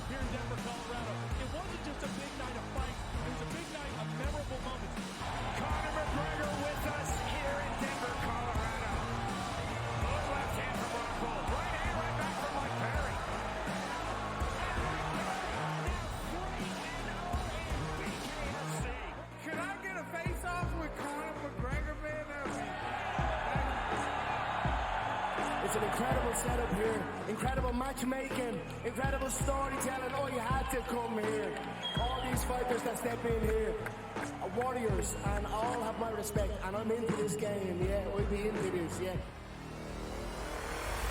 here in Denver, Colorado. It wasn't just a big night of fights. It was a big night of memorable moments. Conor McGregor with us here in Denver, Colorado. Good left hand from Rockhold. Right hand right back from Mike Perry. Could I get a face-off with Conor McGregor, man? It's an incredible setup here, incredible matchmaking, incredible storytelling. Oh, you had to come here. All these fighters that step in here are warriors and all have my respect. And I'm into this game, yeah, we'll be into this, yeah.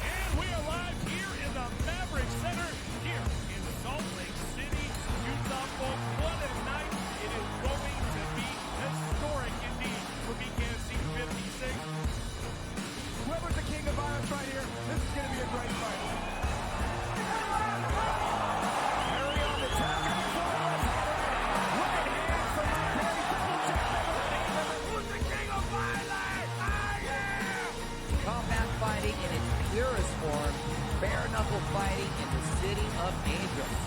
And we are live here in the Maverick Center, here in Salt Lake City, Utah. Folks, what a night. It is going to be historic indeed for BKFC 56. Whoever's the king of violence right here, this is going to be a great fight. Perry on the top. Right hand from Perry. Who's the king of violence? I am! Combat fighting in its purest form, bare knuckle fighting in the city of angels.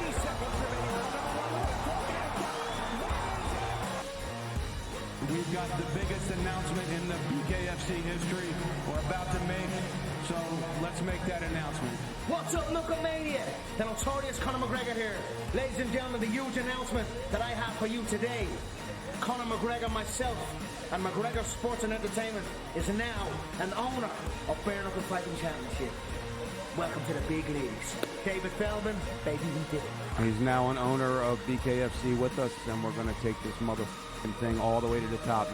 80 seconds remaining. We've got the biggest announcement in the BKFC history we're about to make, so let's make that announcement. What's up, Knucklemania? The notorious Conor McGregor here. Ladies and gentlemen, the huge announcement that I have for you today. Conor McGregor, myself, and McGregor Sports and Entertainment is now an owner of Bare Knuckle Fighting Championship. Welcome to the big leagues. David Feldman, baby, we did it. He's now an owner of BKFC with us, and we're going to take this motherfucking thing all the way to the top.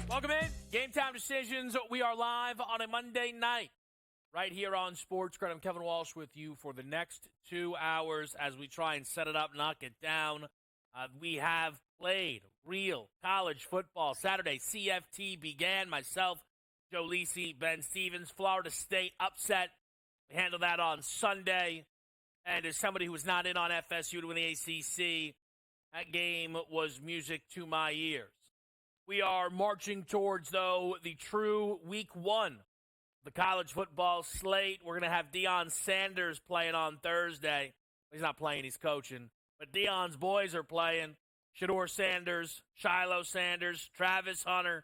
Welcome in. Game Time Decisions. We are live on a Monday night right here on SportsGrid. I'm Kevin Walsh with you for the next 2 hours as we try and set it up, knock it down. We have played real college football. Saturday, CFT began. Myself, Joe Lisi, Ben Stevens, Florida State upset. We handled that on Sunday. And as somebody who was not in on FSU to win the ACC, that game was music to my ears. We are marching towards, though, the true week one, the college football slate. We're going to have Deion Sanders playing on Thursday. He's not playing, he's coaching. But Deion's boys are playing. Shedeur Sanders, Shiloh Sanders, Travis Hunter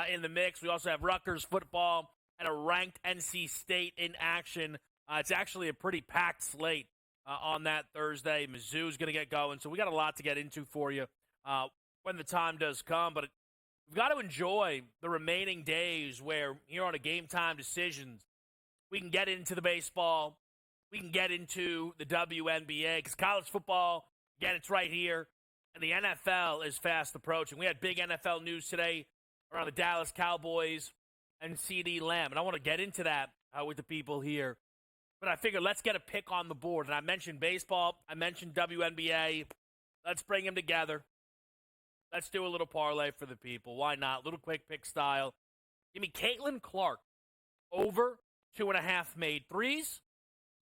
in the mix. We also have Rutgers football and a ranked NC State in action. It's actually a pretty packed slate on that Thursday. Mizzou's going to get going. So we got a lot to get into for you when the time does come. But we've got to enjoy the remaining days where here on a Game Time Decisions, we can get into the baseball. We can get into the WNBA because college football, again, it's right here. And the NFL is fast approaching. We had big NFL news today around the Dallas Cowboys and CeeDee Lamb. And I want to get into that with the people here. But I figured let's get a pick on the board. And I mentioned baseball. I mentioned WNBA. Let's bring them together. Let's do a little parlay for the people. Why not? Little quick pick style. Give me Caitlin Clark over 2.5 made threes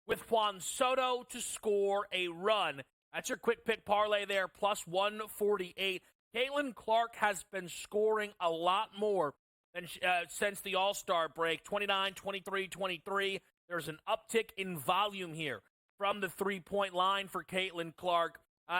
with Juan Soto to score a run. That's your quick pick parlay there, plus 148. Caitlin Clark has been scoring a lot more than since the All-Star break, 29, 23, 23. There's an uptick in volume here from the three-point line for Caitlin Clark,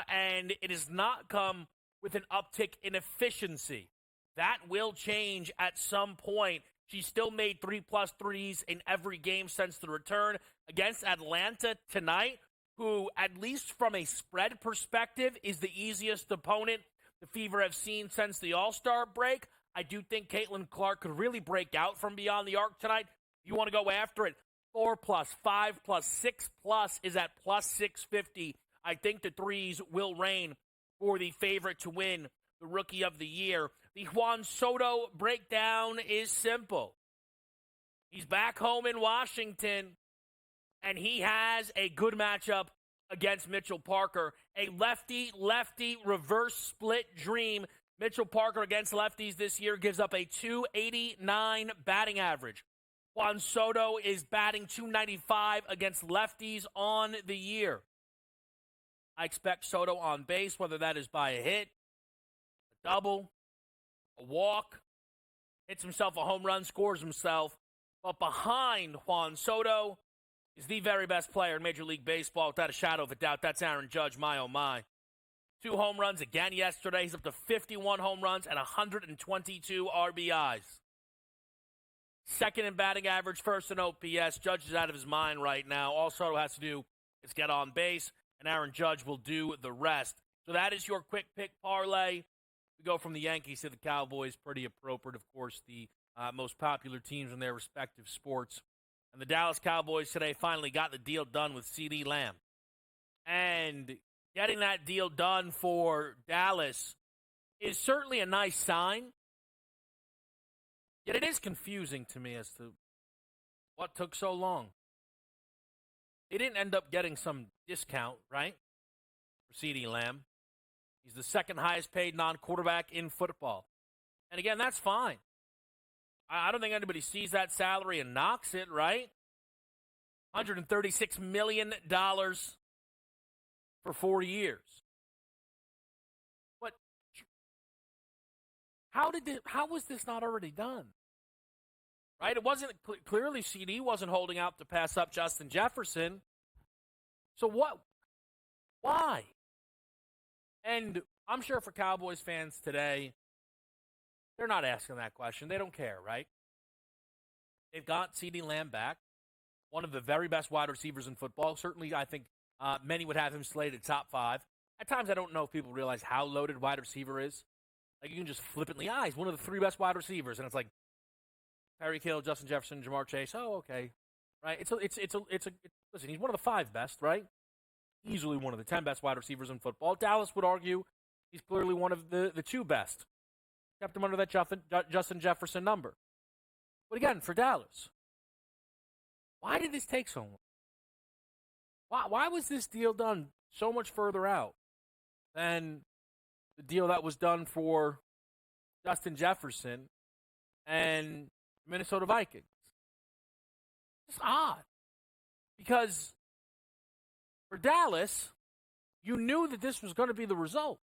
and it has not come with an uptick in efficiency. That will change at some point. She still made 3+ threes in every game since the return against Atlanta tonight, who, at least from a spread perspective, is the easiest opponent the Fever have seen since the All-Star break. I do think Caitlin Clark could really break out from beyond the arc tonight. You want to go after it. 4+, 5+, 6+ is at plus 650. I think the threes will reign for the favorite to win the Rookie of the Year. The Juan Soto breakdown is simple. He's back home in Washington, and he has a good matchup against Mitchell Parker. A lefty-lefty reverse split dream. Mitchell Parker against lefties this year gives up a 289 batting average. Juan Soto is batting 295 against lefties on the year. I expect Soto on base, whether that is by a hit, double, a walk, hits himself a home run, scores himself. But behind Juan Soto is the very best player in Major League Baseball, without a shadow of a doubt. That's Aaron Judge, my oh my. 2 home runs again yesterday. He's up to 51 home runs and 122 RBIs. Second in batting average, first in OPS. Judge is out of his mind right now. All Soto has to do is get on base, and Aaron Judge will do the rest. So that is your quick pick parlay. We go from the Yankees to the Cowboys. Pretty appropriate, of course, the most popular teams in their respective sports. And the Dallas Cowboys today finally got the deal done with CeeDee Lamb. And getting that deal done for Dallas is certainly a nice sign. Yet it is confusing to me as to what took so long. They didn't end up getting some discount, right, for CeeDee Lamb. He's the second highest paid non-quarterback in football. And again, that's fine. I don't think anybody sees that salary and knocks it, right? $136 million for 4 years. But how was this not already done? Right? It wasn't clearly CD wasn't holding out to pass up Justin Jefferson. So what? Why? And I'm sure for Cowboys fans today, they're not asking that question. They don't care, right? They've got CeeDee Lamb back, one of the very best wide receivers in football. Certainly, I think many would have him slated top 5. At times, I don't know if people realize how loaded wide receiver is. Like, you can just flippantly, he's one of the 3 best wide receivers, and it's like Tyreek Hill, Justin Jefferson, Jamar Chase. Oh, okay, right? Listen, he's one of the 5 best, right? Easily one of the 10 best wide receivers in football. Dallas would argue he's clearly one of the 2 best. Kept him under that Justin Jefferson number. But again, for Dallas, why did this take so long? Why was this deal done so much further out than the deal that was done for Justin Jefferson and Minnesota Vikings? It's odd. Because for Dallas, you knew that this was going to be the result.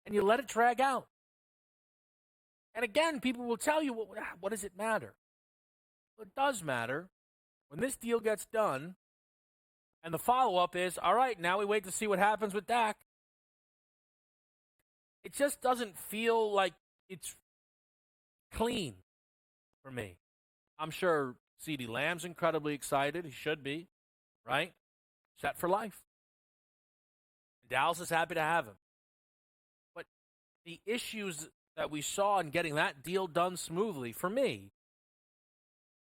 And you let it drag out. And again, people will tell you, what does it matter? Well, it does matter when this deal gets done and the follow-up is, all right, now we wait to see what happens with Dak. It just doesn't feel like it's clean for me. I'm sure CeeDee Lamb's incredibly excited. He should be, right? Set for life. Dallas is happy to have him. But the issues that we saw in getting that deal done smoothly, for me,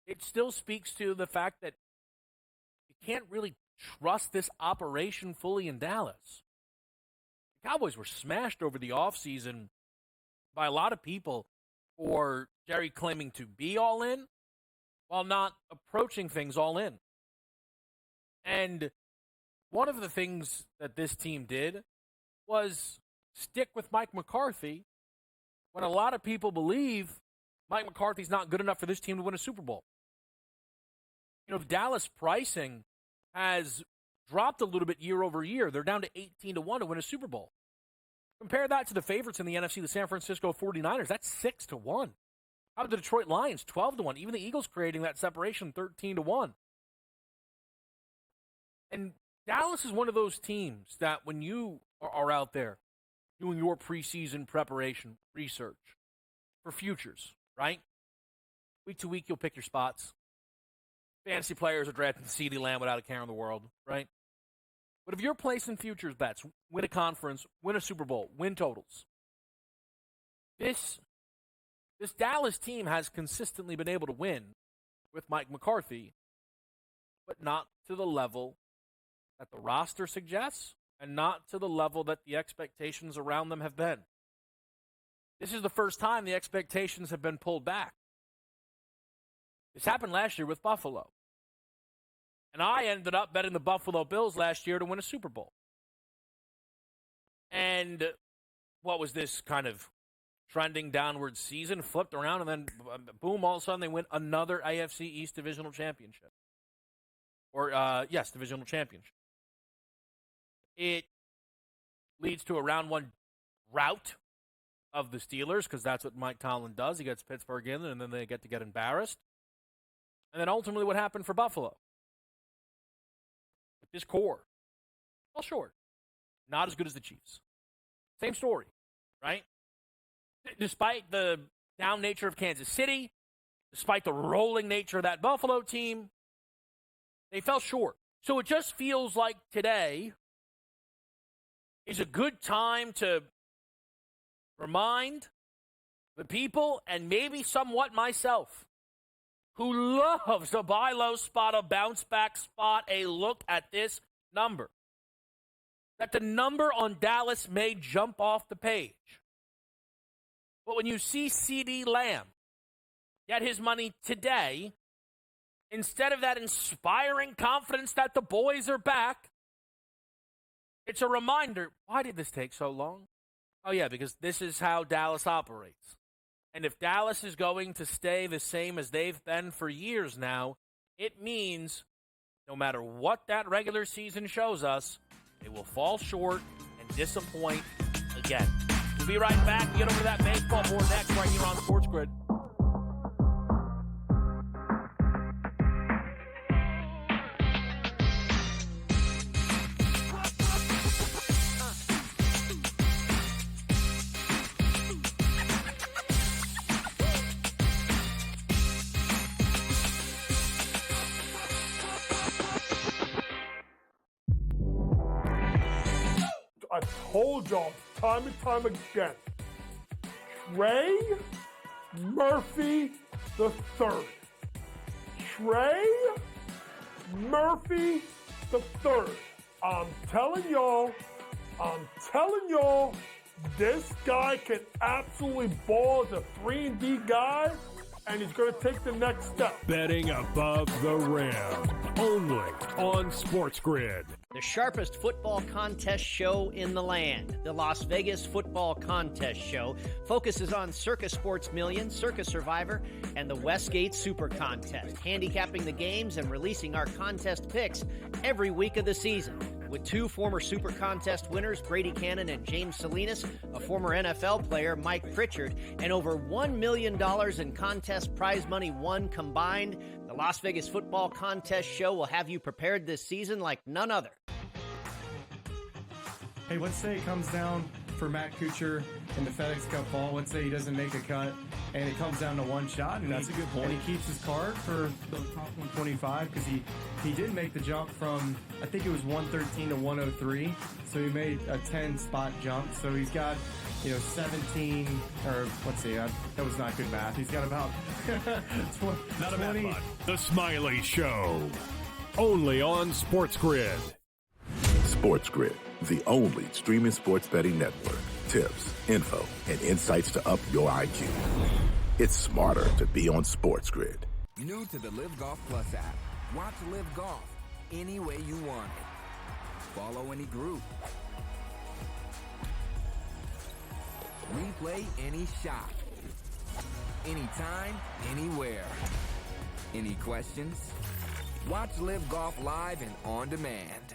it still speaks to the fact that you can't really trust this operation fully in Dallas. The Cowboys were smashed over the offseason by a lot of people for Jerry claiming to be all in while not approaching things all in. And one of the things that this team did was stick with Mike McCarthy when a lot of people believe Mike McCarthy's not good enough for this team to win a Super Bowl. You know, the Dallas pricing has dropped a little bit year over year. They're down to 18-1 to win a Super Bowl. Compare that to the favorites in the NFC, the San Francisco 49ers. That's 6-1. How about the Detroit Lions? 12-1. Even the Eagles creating that separation, 13-1. And Dallas is one of those teams that when you are out there doing your preseason preparation, research for futures, right? Week to week, you'll pick your spots. Fantasy players are drafting CeeDee Lamb without a care in the world, right? But if you're placing futures bets, win a conference, win a Super Bowl, win totals, this Dallas team has consistently been able to win with Mike McCarthy, but not to the level that the roster suggests and not to the level that the expectations around them have been. This is the first time the expectations have been pulled back. This happened last year with Buffalo. And I ended up betting the Buffalo Bills last year to win a Super Bowl. And what was this kind of trending downward season? Flipped around and then boom, all of a sudden they win another AFC East Divisional Championship. Divisional Championship. It leads to a round 1 rout of the Steelers because that's what Mike Tomlin does. He gets Pittsburgh in, and then they get embarrassed. And then ultimately what happened for Buffalo? With this core, well, short. Not as good as the Chiefs. Same story, right? Despite the down nature of Kansas City, despite the rolling nature of that Buffalo team, they fell short. So it just feels like today is a good time to remind the people, and maybe somewhat myself, who loves a buy low spot, a bounce back spot, a look at this number, that the number on Dallas may jump off the page. But when you see CeeDee Lamb get his money today, instead of that inspiring confidence that the boys are back, it's a reminder, why did this take so long? Oh, yeah, because this is how Dallas operates. And if Dallas is going to stay the same as they've been for years now, it means no matter what that regular season shows us, they will fall short and disappoint again. We'll be right back. We'll get over to that baseball board next right here on SportsGrid. I told y'all time and time again. Trey Murphy the third. Trey Murphy the third. I'm telling y'all, this guy can absolutely ball as a 3-and-D guy, and he's going to take the next step. Betting above the rim. Only on SportsGrid. The sharpest football contest show in the land, the Las Vegas Football Contest Show, focuses on Circus Sports Million, Circus Survivor, and the Westgate Super Contest, handicapping the games and releasing our contest picks every week of the season. With two former Super Contest winners, Brady Cannon and James Salinas, a former NFL player, Mike Pritchard, and over $1 million in contest prize money won combined, the Las Vegas Football Contest Show will have you prepared this season like none other. Hey, let's say it comes down for Matt Kuchar in the FedEx Cup fall. Let's say he doesn't make a cut, and it comes down to one shot. And That's a good point. And he keeps his card for the top 125 because he did make the jump from, I think it was 113 to 103. So he made a 10-spot jump. So he's got, 17, or let's see, that was not good math. He's got about Not a bad one. The Smiley Show. Only on SportsGrid. SportsGrid, the only streaming sports betting network. Tips, info, and insights to up your IQ. It's smarter to be on SportsGrid. New to the Live Golf Plus app. Watch Live Golf any way you want it. Follow any group. Replay any shot. Anytime, anywhere. Any questions? Watch Live Golf live and on demand.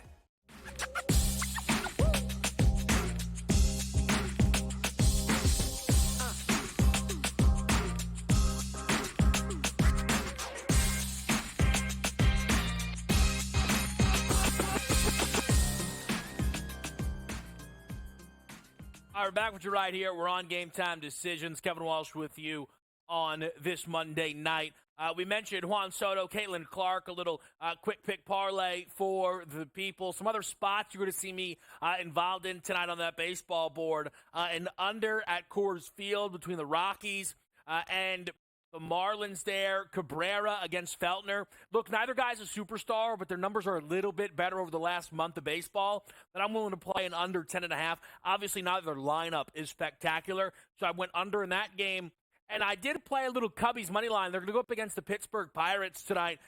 All right, we're back with you right here. We're on Game Time Decisions. Kevin Walsh with you on this Monday night. We mentioned Juan Soto, Caitlin Clark, a little quick pick parlay for the people. Some other spots you're going to see me involved in tonight on that baseball board. An under at Coors Field between the Rockies and the Marlins there. Cabrera against Feltner. Look, neither guy's a superstar, but their numbers are a little bit better over the last month of baseball. But I'm willing to play an under 10.5. Obviously, neither lineup is spectacular, so I went under in that game. And I did play a little Cubbies money line. They're going to go up against the Pittsburgh Pirates tonight.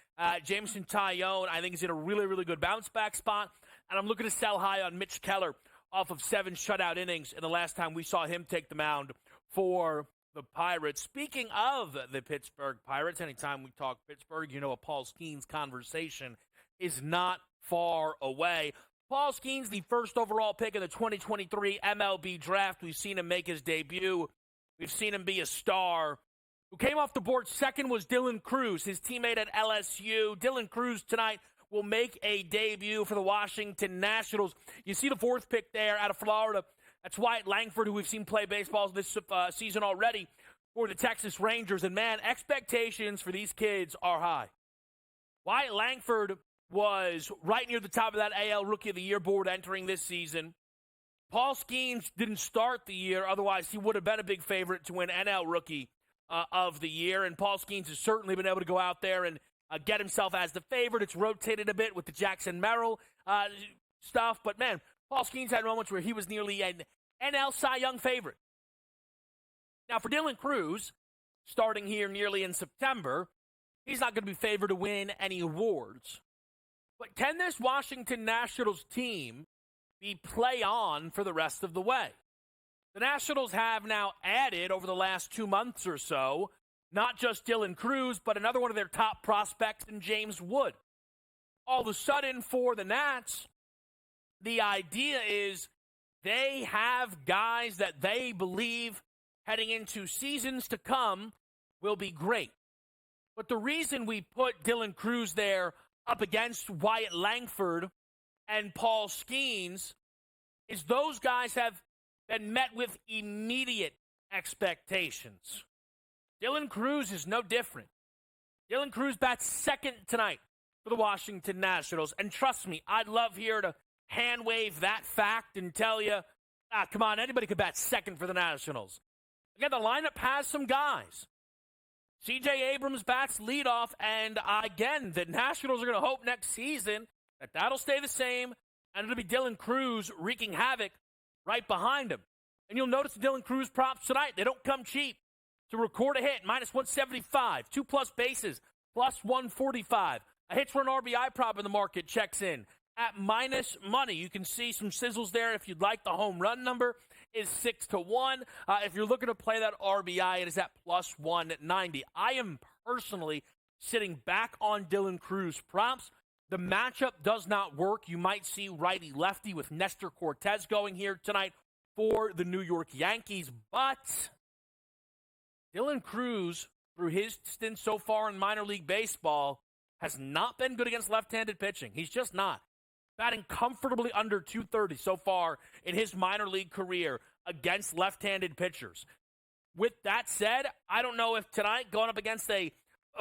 Jameson Taillon, I think, is in a really, really good bounce-back spot. And I'm looking to sell high on Mitch Keller off of 7 shutout innings in the last time we saw him take the mound for the Pirates. Speaking of the Pittsburgh Pirates, anytime we talk Pittsburgh, a Paul Skeens conversation is not far away. Paul Skeens, the first overall pick in the 2023 MLB draft. We've seen him make his debut. We've seen him be a star. Who came off the board second was Dylan Cruz, his teammate at LSU. Dylan Cruz tonight will make a debut for the Washington Nationals. You see the fourth pick there out of Florida. That's Wyatt Langford, who we've seen play baseball this season already for the Texas Rangers. And, man, expectations for these kids are high. Wyatt Langford was right near the top of that AL Rookie of the Year board entering this season. Paul Skeens didn't start the year. Otherwise, he would have been a big favorite to win NL Rookie of the Year. And Paul Skeens has certainly been able to go out there and get himself as the favorite. It's rotated a bit with the Jackson Merrill stuff. But, man, Paul Skeens had moments where he was nearly an NL Cy Young favorite. Now, for Dylan Cruz, starting here nearly in September, he's not going to be favored to win any awards. But can this Washington Nationals team be play on for the rest of the way? The Nationals have now added, over the last 2 months or so, not just Dylan Cruz, but another one of their top prospects in James Wood. All of a sudden, for the Nats, the idea is they have guys that they believe heading into seasons to come will be great. But the reason we put Dylan Cruz there up against Wyatt Langford and Paul Skeens is those guys have been met with immediate expectations. Dylan Cruz is no different. Dylan Cruz bats second tonight for the Washington Nationals. And trust me, I'd love here to hand wave that fact and tell you, come on, anybody could bat second for the Nationals. Again, the lineup has some guys. C.J. Abrams bats leadoff, and again, the Nationals are going to hope next season that that'll stay the same, and it'll be Dylan Cruz wreaking havoc right behind him. And you'll notice the Dylan Cruz props tonight, they don't come cheap. To record a hit, -175, 2+ bases, +145. A hits for an RBI prop in the market checks in at minus money. You can see some sizzles there if you'd like. The home run number is 6-1. If you're looking to play that RBI, it is at +190. I am personally sitting back on Dylan Cruz props. The matchup does not work. You might see righty-lefty with Nestor Cortez going here tonight for the New York Yankees. But Dylan Cruz, through his stint so far in minor league baseball, has not been good against left-handed pitching. He's just not. Batting comfortably under 230 so far in his minor league career against left-handed pitchers. With that said, I don't know if tonight going up against a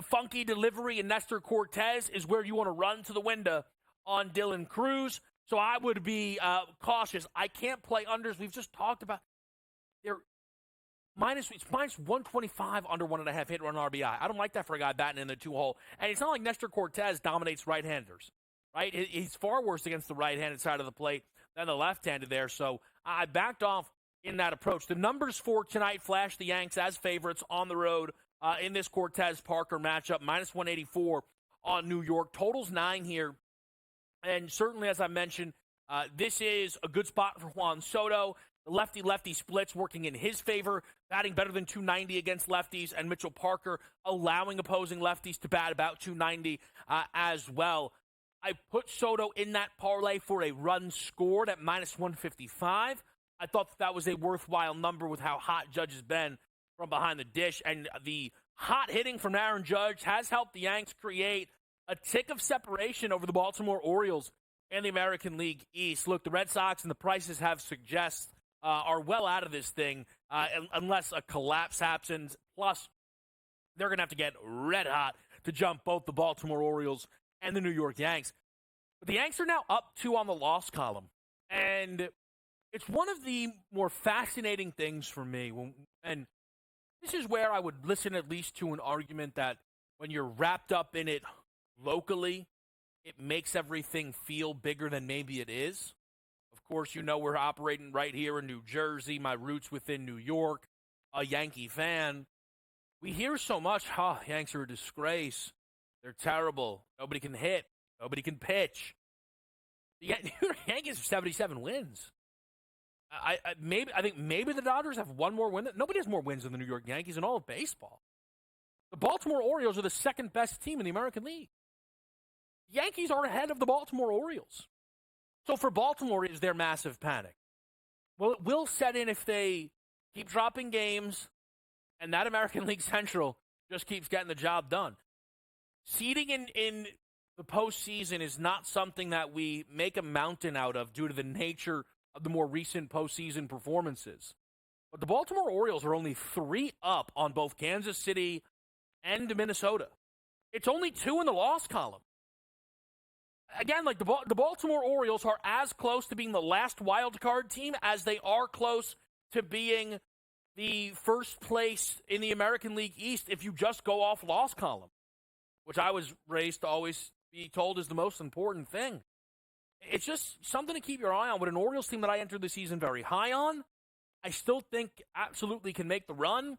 funky delivery in Nestor Cortez is where you want to run to the window on Dylan Cruz. So I would be cautious. I can't play unders. We've just talked about it's -125 under 1.5 hit run RBI. I don't like that for a guy batting in the 2-hole. And it's not like Nestor Cortez dominates right-handers, right? He's far worse against the right-handed side of the plate than the left-handed there. So I backed off in that approach. The numbers for tonight flash the Yanks as favorites on the road in this Cortez-Parker matchup. -184 on New York. Total's 9 here. And certainly, as I mentioned, this is a good spot for Juan Soto. The lefty-lefty splits working in his favor, batting better than 290 against lefties, and Mitchell Parker allowing opposing lefties to bat about 290 as well. I put Soto in that parlay for a run scored at -155. I thought that was a worthwhile number with how hot Judge has been from behind the dish, and the hot hitting from Aaron Judge has helped the Yanks create a tick of separation over the Baltimore Orioles and the American League East. Look, the Red Sox and the prices have are well out of this thing unless a collapse happens. Plus, they're going to have to get red hot to jump both the Baltimore Orioles and the New York Yanks. But the Yanks are now up 2 on the loss column. And it's one of the more fascinating things for me. And this is where I would listen at least to an argument that when you're wrapped up in it locally, it makes everything feel bigger than maybe it is. Of course, you know we're operating right here in New Jersey, my roots within New York, a Yankee fan. We hear so much, Yanks are a disgrace. They're terrible. Nobody can hit. Nobody can pitch. The Yankees have 77 wins. I think maybe the Dodgers have one more win. Nobody has more wins than the New York Yankees in all of baseball. The Baltimore Orioles are the second best team in the American League. The Yankees are ahead of the Baltimore Orioles. So for Baltimore, is there massive panic? Well, it will set in if they keep dropping games and that American League Central just keeps getting the job done. Seeding in the postseason is not something that we make a mountain out of due to the nature of the more recent postseason performances. But the Baltimore Orioles are only 3 up on both Kansas City and Minnesota. It's only 2 in the loss column. Again, like the Baltimore Orioles are as close to being the last wild card team as they are close to being the first place in the American League East if you just go off loss column, which I was raised to always be told is the most important thing. It's just something to keep your eye on. With an Orioles team that I entered the season very high on, I still think absolutely can make the run,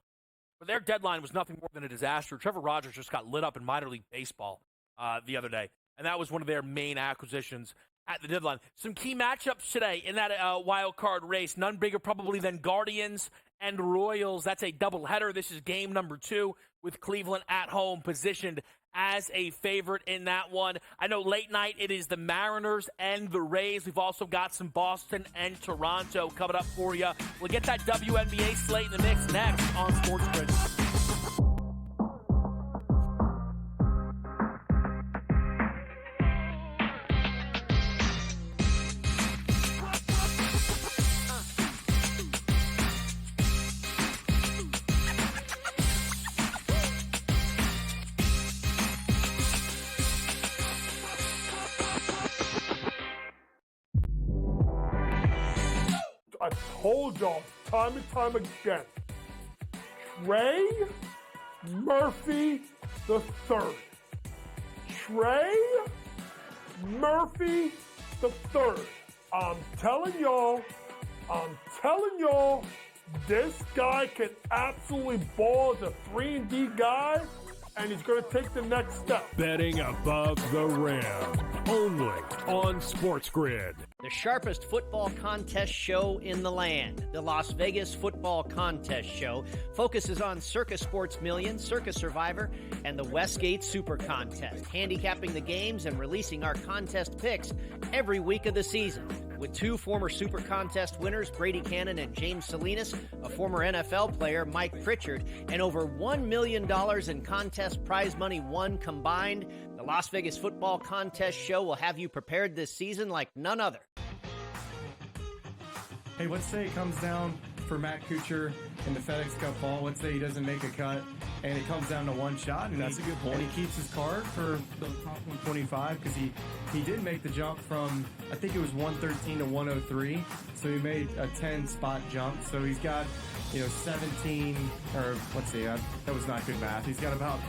but their deadline was nothing more than a disaster. Trevor Rogers just got lit up in minor league baseball the other day, and that was one of their main acquisitions at the deadline. Some key matchups today in that wild card race, none bigger probably than Guardians and Royals. That's a doubleheader. This is game number 2 with Cleveland at home positioned as a favorite in that one. I know late night it is the Mariners and the Rays. We've also got some Boston and Toronto coming up for you. We'll get that WNBA slate in the mix next on SportsGrid. I told y'all time and time again, Trey Murphy the third. Trey Murphy the third. I'm telling y'all, this guy can absolutely ball as a 3-and-D guy, and he's going to take the next step. Betting above the rim, only on SportsGrid. The sharpest football contest show in the land, the Las Vegas Football Contest Show, focuses on Circus Sports Million, Circus Survivor, and the Westgate Super Contest, handicapping the games and releasing our contest picks every week of the season. With 2 former Super Contest winners, Brady Cannon and James Salinas, a former NFL player, Mike Pritchard, and over $1 million in contest prize money won combined, the Las Vegas Football Contest Show will have you prepared this season like none other. Hey, let's say it comes down for Matt Kuchar in the FedEx Cup ball. Let's say he doesn't make a cut, and it comes down to one shot. And That's a good point. And he keeps his card for the top 125 because he did make the jump from, I think it was 113 to 103. So he made a 10-spot jump. So he's got, 17, or let's see, that was not good math. He's got about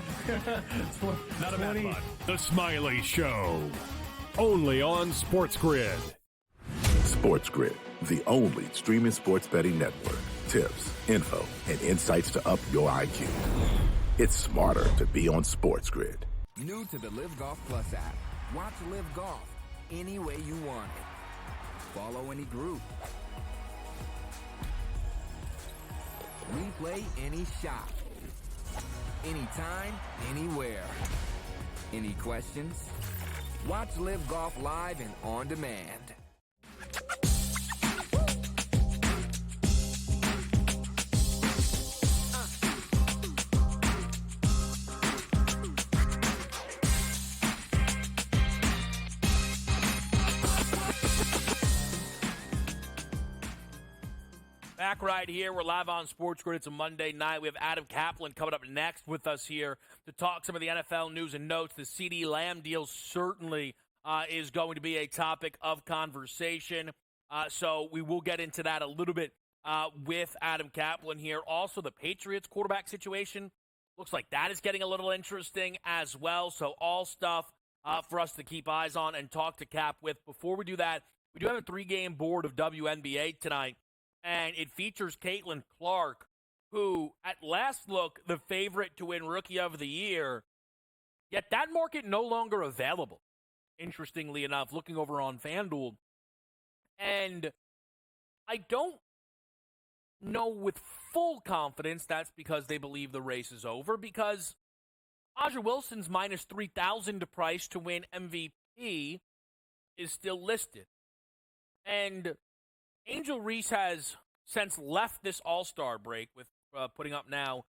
Not 20. a bad The Smiley Show, only on SportsGrid. SportsGrid, the only streaming sports betting network. Tips, info, and insights to up your IQ. It's smarter to be on SportsGrid. New to the Live Golf Plus app. Watch Live Golf any way you want it. Follow any group. Replay any shot. Anytime, anywhere. Any questions? Watch Live Golf live and on demand. Back right here. We're live on SportsGrid. It's a Monday night. We have Adam Kaplan coming up next with us here to talk some of the NFL news and notes. The CeeDee Lamb deal certainly is going to be a topic of conversation. So we will get into that a little bit with Adam Kaplan here. Also, the Patriots quarterback situation looks like that is getting a little interesting as well. So all stuff for us to keep eyes on and talk to Cap with. Before we do that, we do have a 3-game board of WNBA tonight. And it features Caitlin Clark, who, at last look, the favorite to win Rookie of the Year. Yet that market no longer available, interestingly enough, looking over on FanDuel. And I don't know with full confidence that's because they believe the race is over, because Aja Wilson's minus 3,000 to price to win MVP is still listed. And Angel Reese has since left this All-Star break with putting up now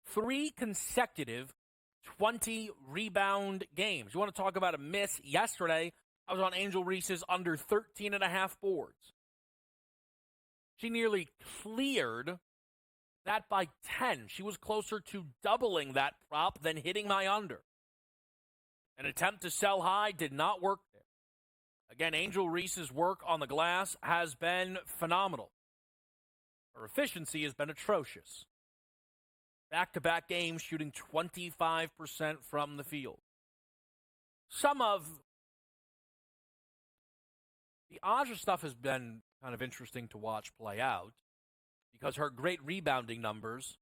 3 consecutive 20-rebound games. You want to talk about a miss? Yesterday, I was on Angel Reese's under 13.5 boards. She nearly cleared that by 10. She was closer to doubling that prop than hitting my under. An attempt to sell high did not work there. Again, Angel Reese's work on the glass has been phenomenal. Her efficiency has been atrocious. Back-to-back games shooting 25% from the field. Some of the Aja stuff has been kind of interesting to watch play out because her great rebounding numbers,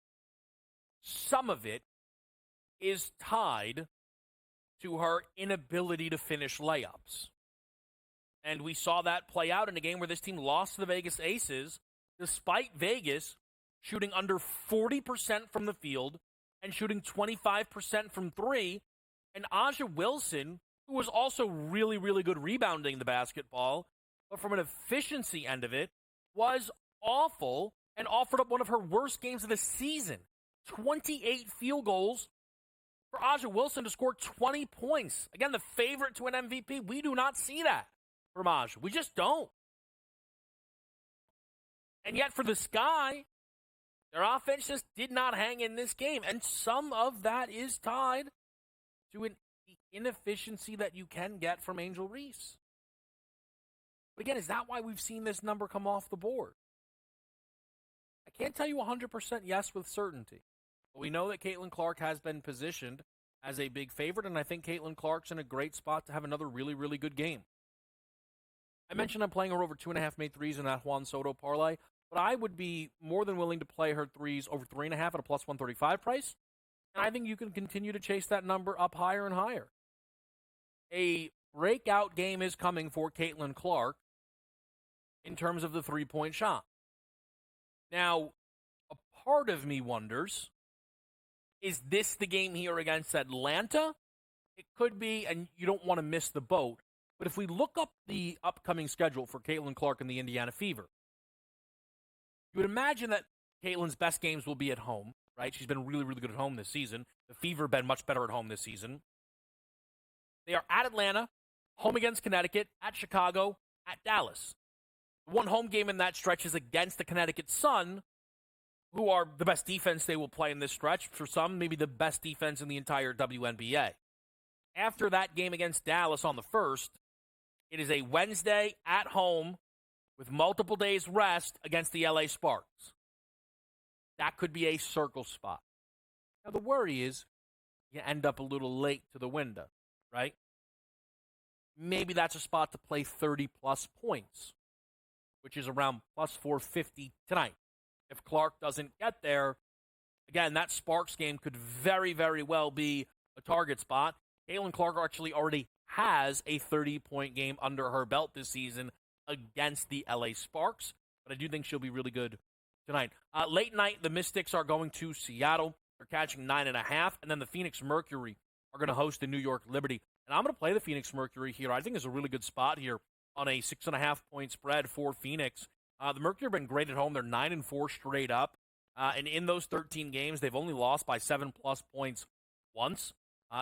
some of it is tied to her inability to finish layups. And we saw that play out in a game where this team lost to the Vegas Aces, despite Vegas shooting under 40% from the field and shooting 25% from 3. And Aja Wilson, who was also really, really good rebounding the basketball, but from an efficiency end of it, was awful and offered up one of her worst games of the season. 28 field goals for Aja Wilson to score 20 points. Again, the favorite to an MVP. We do not see that from Aja. We just don't. And yet for the Sky, their offense just did not hang in this game. And some of that is tied to an inefficiency that you can get from Angel Reese. But again, is that why we've seen this number come off the board? I can't tell you 100% yes with certainty. But we know that Caitlin Clark has been positioned as a big favorite, and I think Caitlin Clark's in a great spot to have another really, really good game. I mentioned I'm playing her over 2.5 made threes in that Juan Soto parlay, but I would be more than willing to play her threes over 3.5 at a plus 135 price, and I think you can continue to chase that number up higher and higher. A breakout game is coming for Caitlin Clark in terms of the three-point shot. Now, a part of me wonders, is this the game here against Atlanta? It could be, and you don't want to miss the boat. But if we look up the upcoming schedule for Caitlin Clark and the Indiana Fever, you would imagine that Caitlin's best games will be at home, right? She's been really, really good at home this season. The Fever have been much better at home this season. They are at Atlanta, home against Connecticut, at Chicago, at Dallas. The one home game in that stretch is against the Connecticut Sun, who are the best defense they will play in this stretch. For some, maybe the best defense in the entire WNBA. After that game against Dallas on the 1st, it is a Wednesday at home with multiple days rest against the LA Sparks. That could be a circle spot. Now, the worry is you end up a little late to the window, right? Maybe that's a spot to play 30-plus points, which is around plus 450 tonight. If Clark doesn't get there, again, that Sparks game could very, very well be a target spot. Caitlin Clark actually already has a 30-point game under her belt this season against the LA Sparks, but I do think she'll be really good tonight. Late night, the Mystics are going to Seattle. They're catching 9.5, and then the Phoenix Mercury are going to host the New York Liberty. And I'm going to play the Phoenix Mercury here. I think it's a really good spot here on a 6.5-point spread for Phoenix. The Mercury have been great at home. They're 9-4 straight up. And in those 13 games, they've only lost by 7+ points once.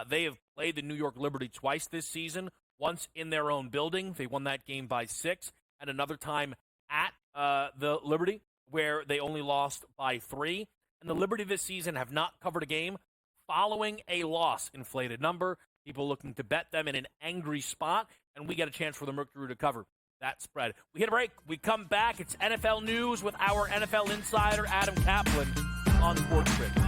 They have played the New York Liberty twice this season, once in their own building. They won that game by 6, and another time at the Liberty, where they only lost by 3. And the Liberty this season have not covered a game following a loss. Inflated number, people looking to bet them in an angry spot, and we get a chance for the Mercury to cover that spread. We hit a break. We come back. It's NFL News with our NFL insider, Adam Kaplan, on SportsGrid.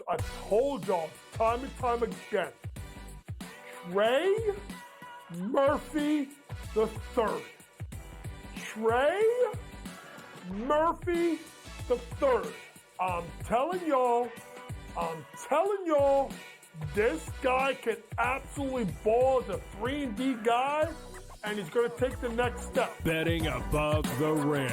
I told y'all time and time again, Trey Murphy III. Trey Murphy III. I'm telling y'all, this guy can absolutely ball as a 3-and-D guy, and he's going to take the next step. Betting above the rim.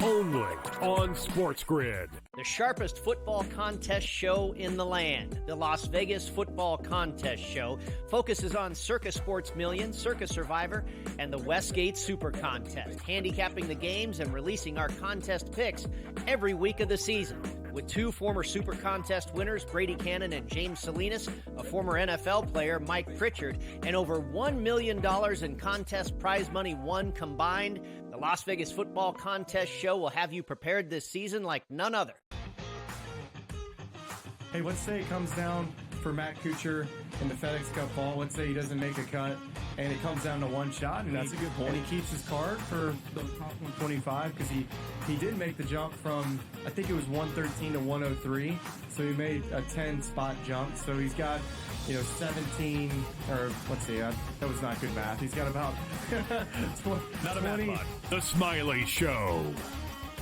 Only on SportsGrid. The sharpest football contest show in the land, the Las Vegas Football Contest Show, focuses on Circus Sports Million, Circus Survivor, and the Westgate Super Contest, handicapping the games and releasing our contest picks every week of the season. With two former Super Contest winners, Brady Cannon and James Salinas, a former NFL player, Mike Pritchard, and over $1 million in contest prize money won combined, the Las Vegas Football Contest Show will have you prepared this season like none other. Hey, let's say it comes down for Matt Kuchar in the FedEx Cup fall. Let's say he doesn't make a cut, and it comes down to one shot. And That's a good point. And he keeps his card for the top 125 because he did make the jump from, I think it was 113 to 103. So he made a 10-spot jump. So he's got, 17, or let's see, that was not good math. He's got about Not a math bot. The Smiley Show.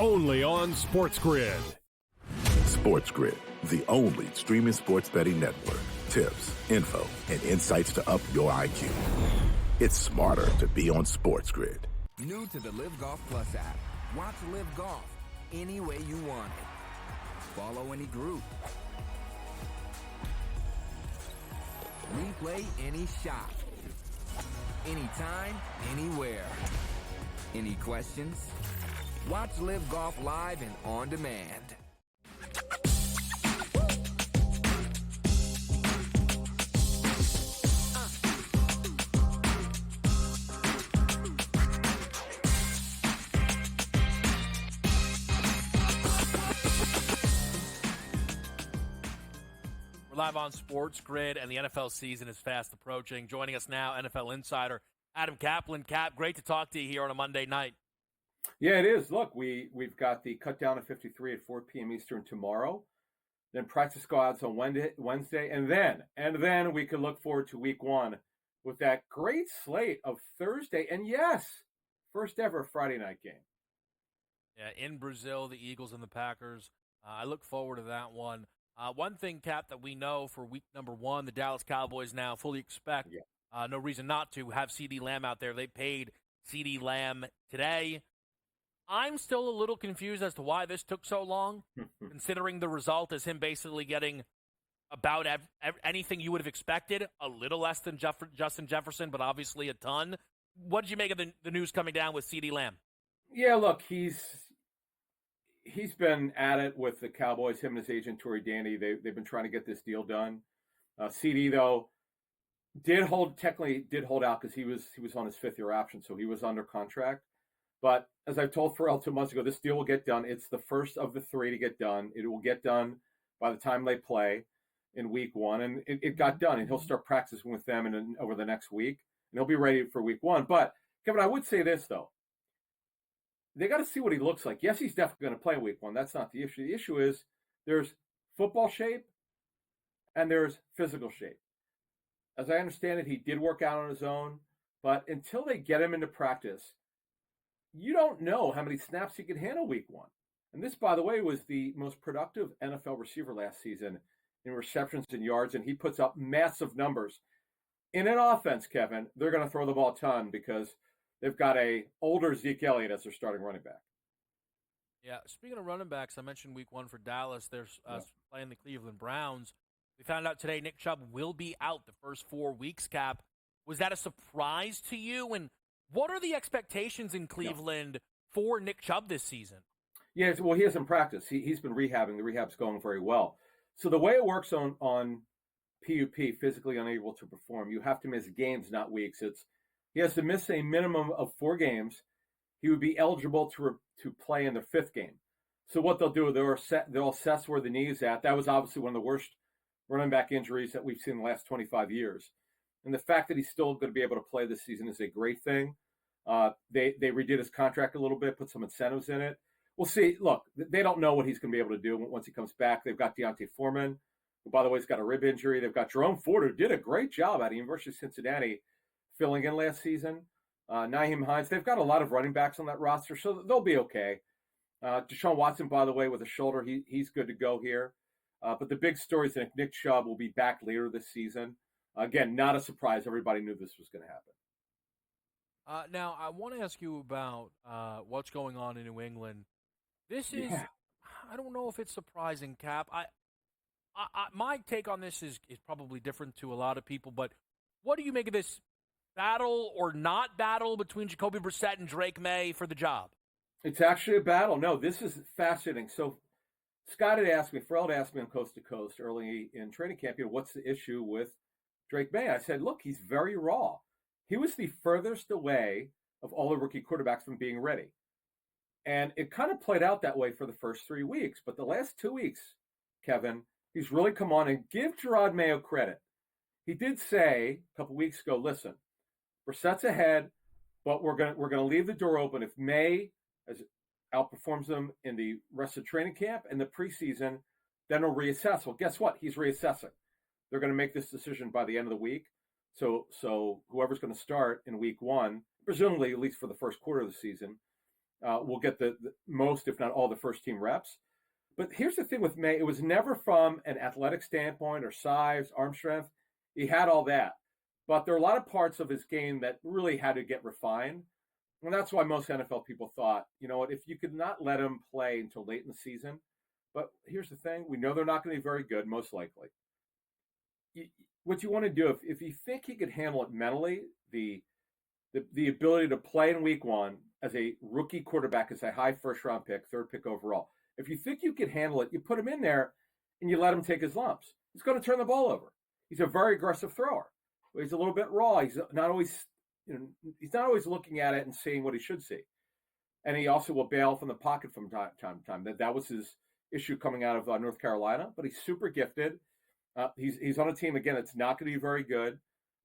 Only on SportsGrid. SportsGrid, the only streaming sports betting network. Tips, info, and insights to up your IQ. It's smarter to be on SportsGrid. New to the Live Golf Plus app. Watch Live Golf any way you want it. Follow any group. Replay any shot. Anytime, anywhere. Any questions? Watch Live Golf live and on demand. Live on SportsGrid, and the NFL season is fast approaching. Joining us now, NFL insider Adam Kaplan. Cap, great to talk to you here on a Monday night. Yeah, it is. Look, we've got the cut down to 53 at 4 p.m. Eastern tomorrow. Then practice squads on Wednesday, and then we can look forward to Week 1 with that great slate of Thursday, and yes, first ever Friday night game. Yeah, in Brazil, the Eagles and the Packers. I look forward to that one. One thing, Cap, that we know for week number 1, the Dallas Cowboys now fully expect, no reason not to, have CeeDee Lamb out there. They paid CeeDee Lamb today. I'm still a little confused as to why this took so long, considering the result is him basically getting about anything you would have expected, a little less than Justin Jefferson, but obviously a ton. What did you make of the news coming down with CeeDee Lamb? Yeah, look, he's been at it with the Cowboys, him and his agent, Torrey Danny. They've been trying to get this deal done. CD, though, did hold out because he was on his 5th-year option, so he was under contract. But as I've told Pharrell 2 months ago, this deal will get done. It's the first of the 3 to get done. It will get done by the time they play in Week 1, and it got done. And he'll start practicing with them over the next week, and he'll be ready for Week 1. But, Kevin, I would say this, though. They got to see what he looks like. Yes, he's definitely going to play Week 1. That's not the issue. The issue is there's football shape and there's physical shape. As I understand it, he did work out on his own, but until they get him into practice, you don't know how many snaps he can handle Week 1. And this, by the way, was the most productive NFL receiver last season in receptions and yards, and he puts up massive numbers. In an offense, Kevin, they're going to throw the ball a ton because they've got a older Zeke Elliott as their starting running back. Yeah, speaking of running backs, I mentioned Week 1 for Dallas. They're playing the Cleveland Browns. We found out today Nick Chubb will be out the first 4 weeks, Cap. Was that a surprise to you? And what are the expectations in Cleveland for Nick Chubb this season? Yeah, well, he hasn't practiced. He's been rehabbing. The rehab's going very well. So the way it works on PUP, physically unable to perform, you have to miss games, not weeks. He has to miss a minimum of 4 games. He would be eligible to play in the 5th game. So what they'll do, they'll assess where the knee is at. That was obviously one of the worst running back injuries that we've seen in the last 25 years. And the fact that he's still going to be able to play this season is a great thing. They redid his contract a little bit, put some incentives in it. We'll see. Look, they don't know what he's going to be able to do once he comes back. They've got Deontay Foreman, who, by the way, has got a rib injury. They've got Jerome Ford, who did a great job at the University of Cincinnati filling in last season. Nyheim Hines. They've got a lot of running backs on that roster, so they'll be okay. Deshaun Watson, by the way, with a shoulder, he's good to go here. But the big story is that Nick Chubb will be back later this season. Again, not a surprise. Everybody knew this was going to happen. Now, I want to ask you about what's going on in New England. This is, I don't know if it's surprising, Cap. My take on this is probably different to a lot of people, but what do you make of this battle or not battle between Jacoby Brissett and Drake May for the job? It's actually a battle. No, this is fascinating. So Scott had asked me, Ferrell had asked me on Coast to Coast early in training camp, what's the issue with Drake May? I said, look, he's very raw. He was the furthest away of all the rookie quarterbacks from being ready. And it kind of played out that way for the first 3 weeks. But the last 2 weeks, Kevin, he's really come on, and give Gerard Mayo credit. He did say a couple weeks ago, listen, Brissett's ahead, but we're gonna leave the door open. If May outperforms them in the rest of training camp and the preseason, then we'll reassess. Well, guess what? He's reassessing. They're going to make this decision by the end of the week. So whoever's going to start in week 1, presumably at least for the first quarter of the season, will get the most, if not all, the first team reps. But here's the thing with May. It was never from an athletic standpoint or size, arm strength. He had all that. But there are a lot of parts of his game that really had to get refined. And that's why most NFL people thought, you know what, if you could not let him play until late in the season. But here's the thing. We know they're not going to be very good, most likely. What you want to do, if you think he could handle it mentally, the ability to play in week 1 as a rookie quarterback, as a high first-round pick, 3rd pick overall, if you think you could handle it, you put him in there and you let him take his lumps. He's going to turn the ball over. He's a very aggressive thrower. He's a little bit raw. He's not always looking at it and seeing what he should see. And he also will bail from the pocket from time to time. That was his issue coming out of North Carolina, but he's super gifted. He's on a team, again, that's not going to be very good.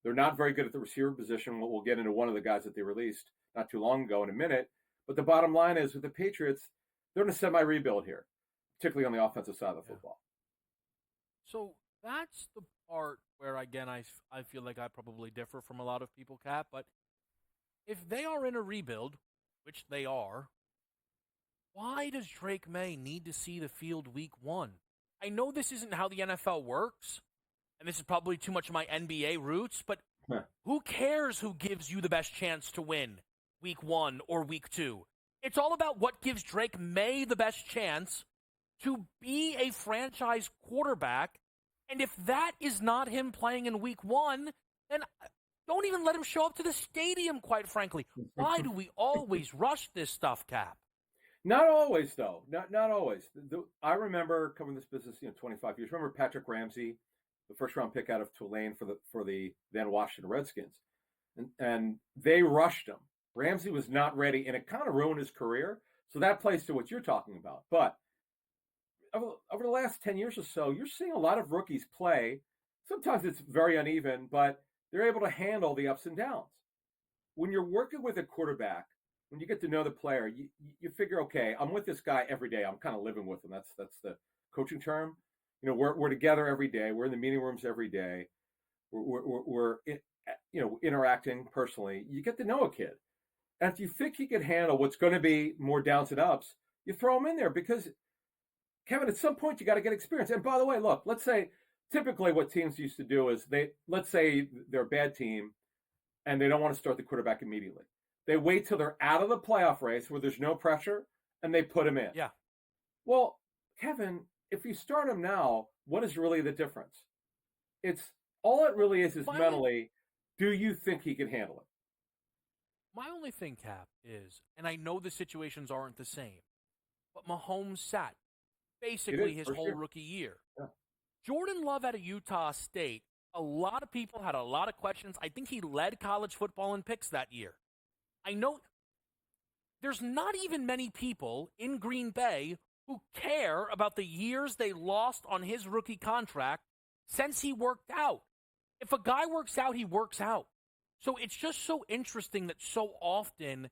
They're not very good at the receiver position. We'll get into one of the guys that they released not too long ago in a minute. But the bottom line is with the Patriots, they're in a semi-rebuild here, particularly on the offensive side of the football. So that's the part where, again, I feel like I probably differ from a lot of people, Cap. But if they are in a rebuild, which they are, why does Drake May need to see the field week 1? I know this isn't how the NFL works, and this is probably too much of my NBA roots, but who cares who gives you the best chance to win week 1 or week 2? It's all about what gives Drake May the best chance to be a franchise quarterback. And if that is not him playing in week 1, then don't even let him show up to the stadium, quite frankly. Why do we always rush this stuff, Cap? Not always, though. Not always. I remember covering this business, 25 years. Remember Patrick Ramsey, the first-round pick out of Tulane for the then Washington Redskins, and they rushed him. Ramsey was not ready, and it kind of ruined his career. So that plays to what you're talking about. But over the last 10 years or so, you're seeing a lot of rookies play. Sometimes it's very uneven, but they're able to handle the ups and downs. When you're working with a quarterback, when you get to know the player, you figure, okay, I'm with this guy every day. I'm kind of living with him. That's the coaching term. We're together every day. We're in the meeting rooms every day. We're interacting personally. You get to know a kid. And if you think he can handle what's going to be more downs and ups, you throw him in there because, Kevin, at some point you got to get experience. And by the way, look, let's say typically what teams used to do is let's say they're a bad team and they don't want to start the quarterback immediately. They wait till they're out of the playoff race where there's no pressure and they put him in. Yeah. Well, Kevin, if you start him now, what is really the difference? It's all it really is mentally, do you think he can handle it? My only thing, Cap, is, and I know the situations aren't the same, but Mahomes sat basically his whole rookie year. Yeah. Jordan Love out of Utah State, a lot of people had a lot of questions. I think he led college football in picks that year. I know there's not even many people in Green Bay who care about the years they lost on his rookie contract since he worked out. If a guy works out, he works out. So it's just so interesting that so often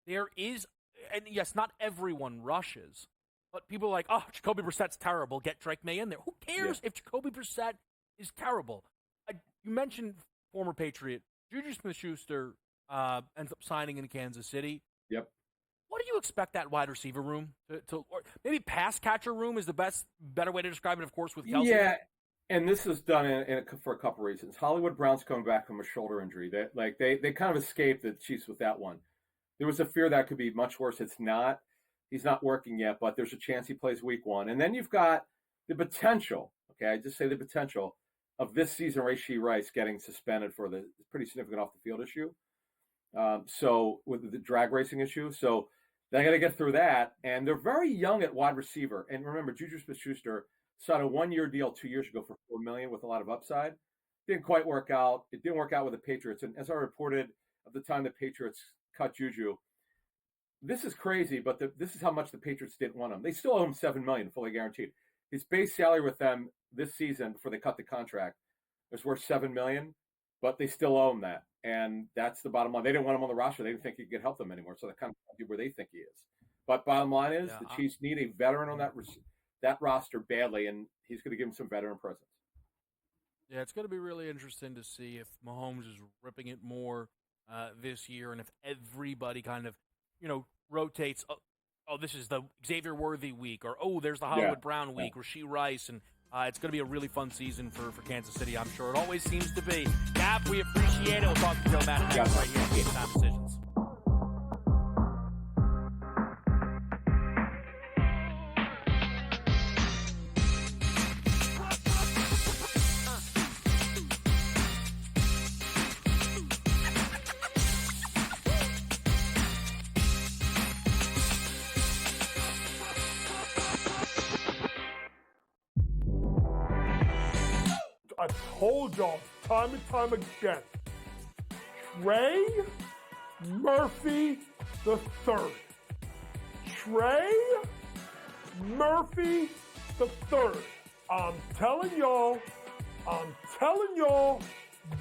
there is, and yes, not everyone rushes, but people are like, oh, Jacoby Brissett's terrible, get Drake May in there. Who cares if Jacoby Brissett is terrible? You mentioned former Patriot Juju Smith-Schuster ends up signing in Kansas City. Yep. What do you expect that wide receiver room to or maybe pass catcher room is the better way to describe it, of course, with Kelsey? Yeah, and this is done for a couple reasons. Hollywood Brown's coming back from a shoulder injury. They kind of escaped the Chiefs with that one. There was a fear that could be much worse. It's not. He's not working yet, but there's a chance he plays week 1. And then you've got the potential, okay, I just say the potential of this season Rashee Rice getting suspended for the pretty significant off-the-field issue. So with the drag racing issue. So they got to get through that. And they're very young at wide receiver. And remember, Juju Smith-Schuster signed a 1-year deal 2 years ago for $4 million with a lot of upside. Didn't quite work out. It didn't work out with the Patriots. And as I reported at the time the Patriots cut Juju, this is crazy, but this is how much the Patriots didn't want him. They still owe him $7 million, fully guaranteed. His base salary with them this season, before they cut the contract, was worth $7 million, but they still owe him that, and that's the bottom line. They didn't want him on the roster. They didn't think he could help them anymore, so they're kind of where they think he is. But bottom line is, the Chiefs need a veteran on that roster badly, and he's going to give them some veteran presence. Yeah, it's going to be really interesting to see if Mahomes is ripping it more this year, and if everybody kind of rotates. Oh, this is the Xavier Worthy week, or there's the Hollywood Brown week, Rashee Rice, and it's going to be a really fun season for Kansas City, I'm sure. It always seems to be. Gap, we appreciate it. We'll talk to Joe Madden next right here on Game Time Decisions. I told y'all time and time again, Trey Murphy the third. Trey Murphy the third. I'm telling y'all,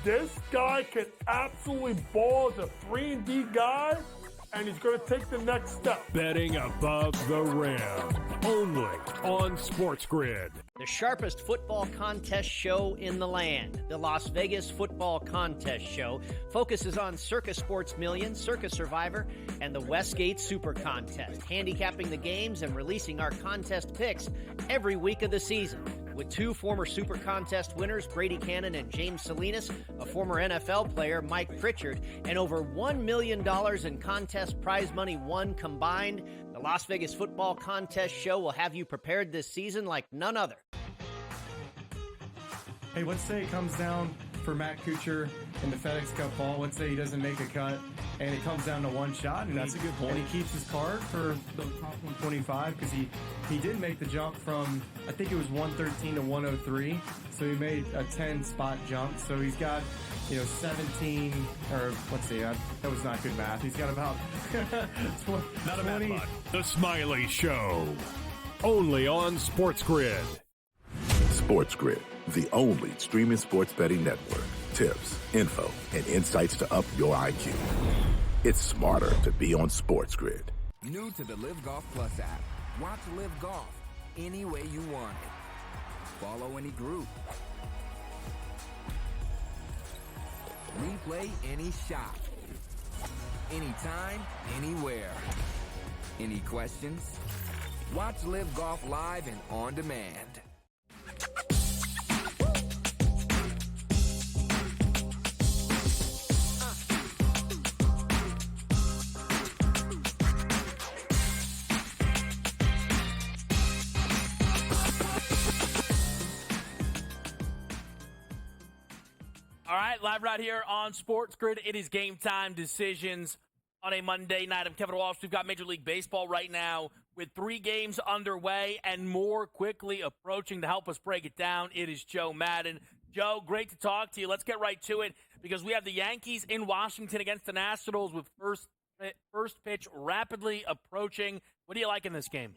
this guy can absolutely ball as a 3-and-D guy, and he's going to take the next step. Betting above the rim, only on SportsGrid. The sharpest football contest show in the land, the Las Vegas Football Contest Show, focuses on Circus Sports Million, Circus Survivor, and the Westgate Super Contest, handicapping the games and releasing our contest picks every week of the season. With 2 former Super Contest winners, Brady Cannon and James Salinas, a former NFL player, Mike Pritchard, and over $1 million in contest prize money won combined, the Las Vegas Football Contest Show will have you prepared this season like none other. Hey, let's say it comes down for Matt Kuchar in the FedEx Cup ball. Let's say he doesn't make a cut, and it comes down to one shot. And that's a good point. And he keeps his card for the top 125 because he did make the jump from, I think it was 113 to 103. So he made a 10-spot jump. So he's got, 17, or let's see, that was not good math. He's got about 20. Not a math bot. The Smiley Show, only on SportsGrid. SportsGrid, the only streaming sports betting network. Tips, info, and insights to up your IQ. It's smarter to be on SportsGrid. New to the Live Golf Plus app. Watch Live Golf any way you want it. Follow any group. Replay any shot. Anytime, anywhere. Any questions? Watch Live Golf live and on demand. All right, live right here on SportsGrid. It is Game Time Decisions on a Monday night. I'm Kevin Walsh. We've got Major League Baseball right now with 3 games underway and more quickly approaching. To help us break it down, it is Joe Madden. Joe, great to talk to you. Let's get right to it because we have the Yankees in Washington against the Nationals with first pitch rapidly approaching. What do you like in this game?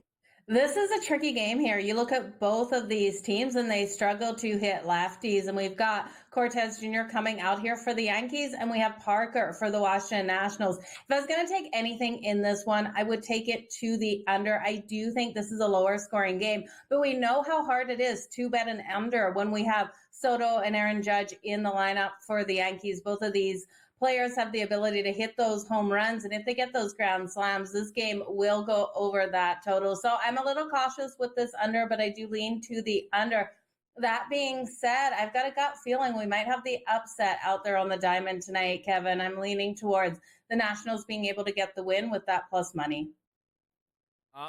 This is a tricky game here. You look at both of these teams and they struggle to hit lefties. And we've got Cortez Jr. coming out here for the Yankees and we have Parker for the Washington Nationals. If I was going to take anything in this one, I would take it to the under. I do think this is a lower scoring game, but we know how hard it is to bet an under when we have Soto and Aaron Judge in the lineup for the Yankees. Both of these players have the ability to hit those home runs. And if they get those grand slams, this game will go over that total. So I'm a little cautious with this under, but I do lean to the under. That being said, I've got a gut feeling we might have the upset out there on the diamond tonight, Kevin. I'm leaning towards the Nationals being able to get the win with that plus money.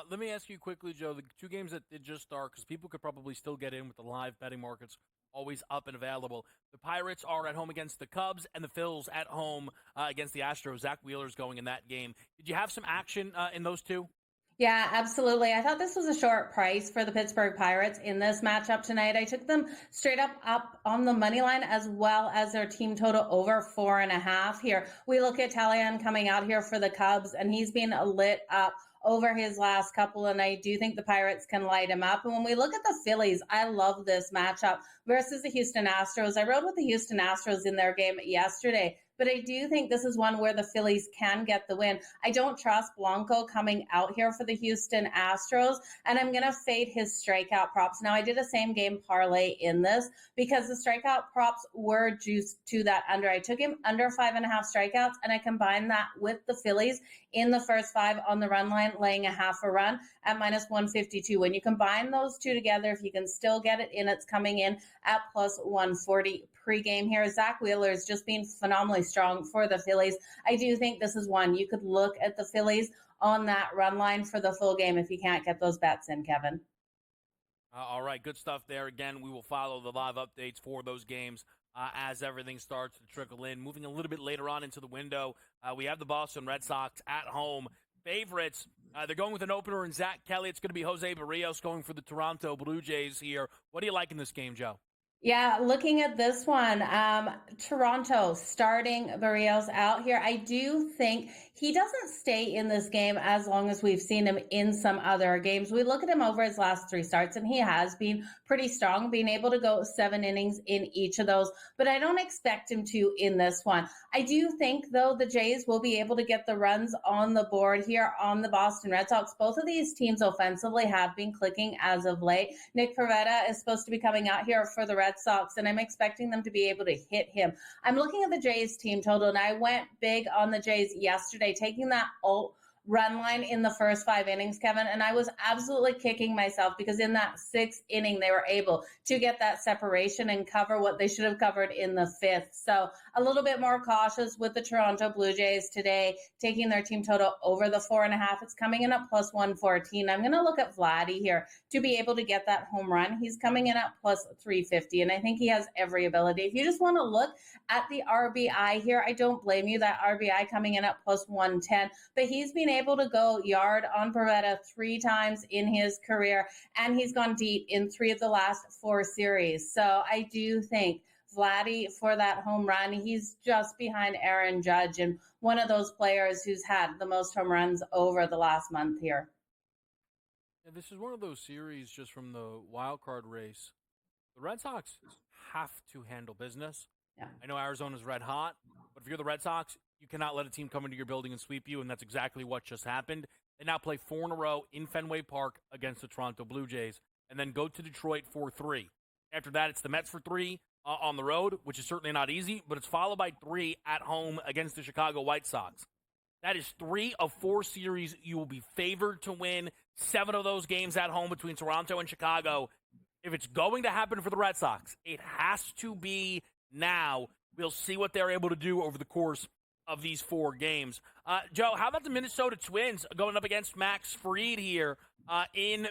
Let me ask you quickly, Joe, the two games that did just start, because people could probably still get in with the live betting markets always up and available. The Pirates are at home against the Cubs, and the Phils at home against the Astros. Zach Wheeler's going in that game. Did you have some action in those two? Yeah, absolutely. I thought this was a short price for the Pittsburgh Pirates in this matchup tonight. I took them straight up on the money line as well as their team total over 4.5 here. We look at Talion coming out here for the Cubs, and he's been lit up over his last couple, and I do think the Pirates can light him up. And when we look at the Phillies, I love this matchup versus the Houston Astros. I rode with the Houston Astros in their game yesterday, but I do think this is one where the Phillies can get the win. I don't trust Blanco coming out here for the Houston Astros, and I'm going to fade his strikeout props. Now, I did a same game parlay in this because the strikeout props were juiced to that under. I took him under 5.5 strikeouts, and I combined that with the Phillies in the first 5 on the run line, laying a half a run at minus 152. When you combine those two together, if you can still get it in, it's coming in at plus 140 pregame here. Zach Wheeler is just being phenomenally strong for the Phillies. I do think this is one you could look at the Phillies on that run line for the full game if you can't get those bets in, Kevin. All right, good stuff there. Again, we will follow the live updates for those games as everything starts to trickle in. Moving a little bit later on into the window, we have the Boston Red Sox at home. Favorites, they're going with an opener in Zach Kelly. It's going to be Jose Barrios going for the Toronto Blue Jays here. What do you like in this game, Joe? Yeah, looking at this one, Toronto starting Barrios out here. I do think he doesn't stay in this game as long as we've seen him in some other games. We look at him over his last 3 starts, and he has been pretty strong, being able to go 7 innings in each of those, but I don't expect him to in this one. I do think, though, the Jays will be able to get the runs on the board here on the Boston Red Sox. Both of these teams offensively have been clicking as of late. Nick Pivetta is supposed to be coming out here for the Red Sox, and I'm expecting them to be able to hit him. I'm looking at the Jays team total, and I went big on the Jays yesterday, taking that run line in the first 5 innings, Kevin, and I was absolutely kicking myself because in that 6th inning, they were able to get that separation and cover what they should have covered in the 5th. So a little bit more cautious with the Toronto Blue Jays today, taking their team total over the 4.5. It's coming in at plus 114. I'm going to look at Vladdy here to be able to get that home run. He's coming in at plus 350, and I think he has every ability. If you just want to look at the RBI here, I don't blame you. That RBI coming in at plus 110, but he's been able to go yard on Pivetta 3 times in his career, and he's gone deep in 3 of the last 4 series. So I do think Vladdy for that home run, he's just behind Aaron Judge and one of those players who's had the most home runs over the last month here. Yeah, this is one of those series just from the wild card race. The Red Sox have to handle business. Yeah. I know Arizona's red hot, but if you're the Red Sox, you cannot let a team come into your building and sweep you, and that's exactly what just happened. They now play 4 in a row in Fenway Park against the Toronto Blue Jays, and then go to Detroit for 3. After that, it's the Mets for 3 on the road, which is certainly not easy, but it's followed by 3 at home against the Chicago White Sox. That is 3 of 4 series you will be favored to win. 7 of those games at home between Toronto and Chicago. If it's going to happen for the Red Sox, it has to be now. We'll see what they're able to do over the course of these 4 games. Joe, how about the Minnesota Twins going up against Max Fried here in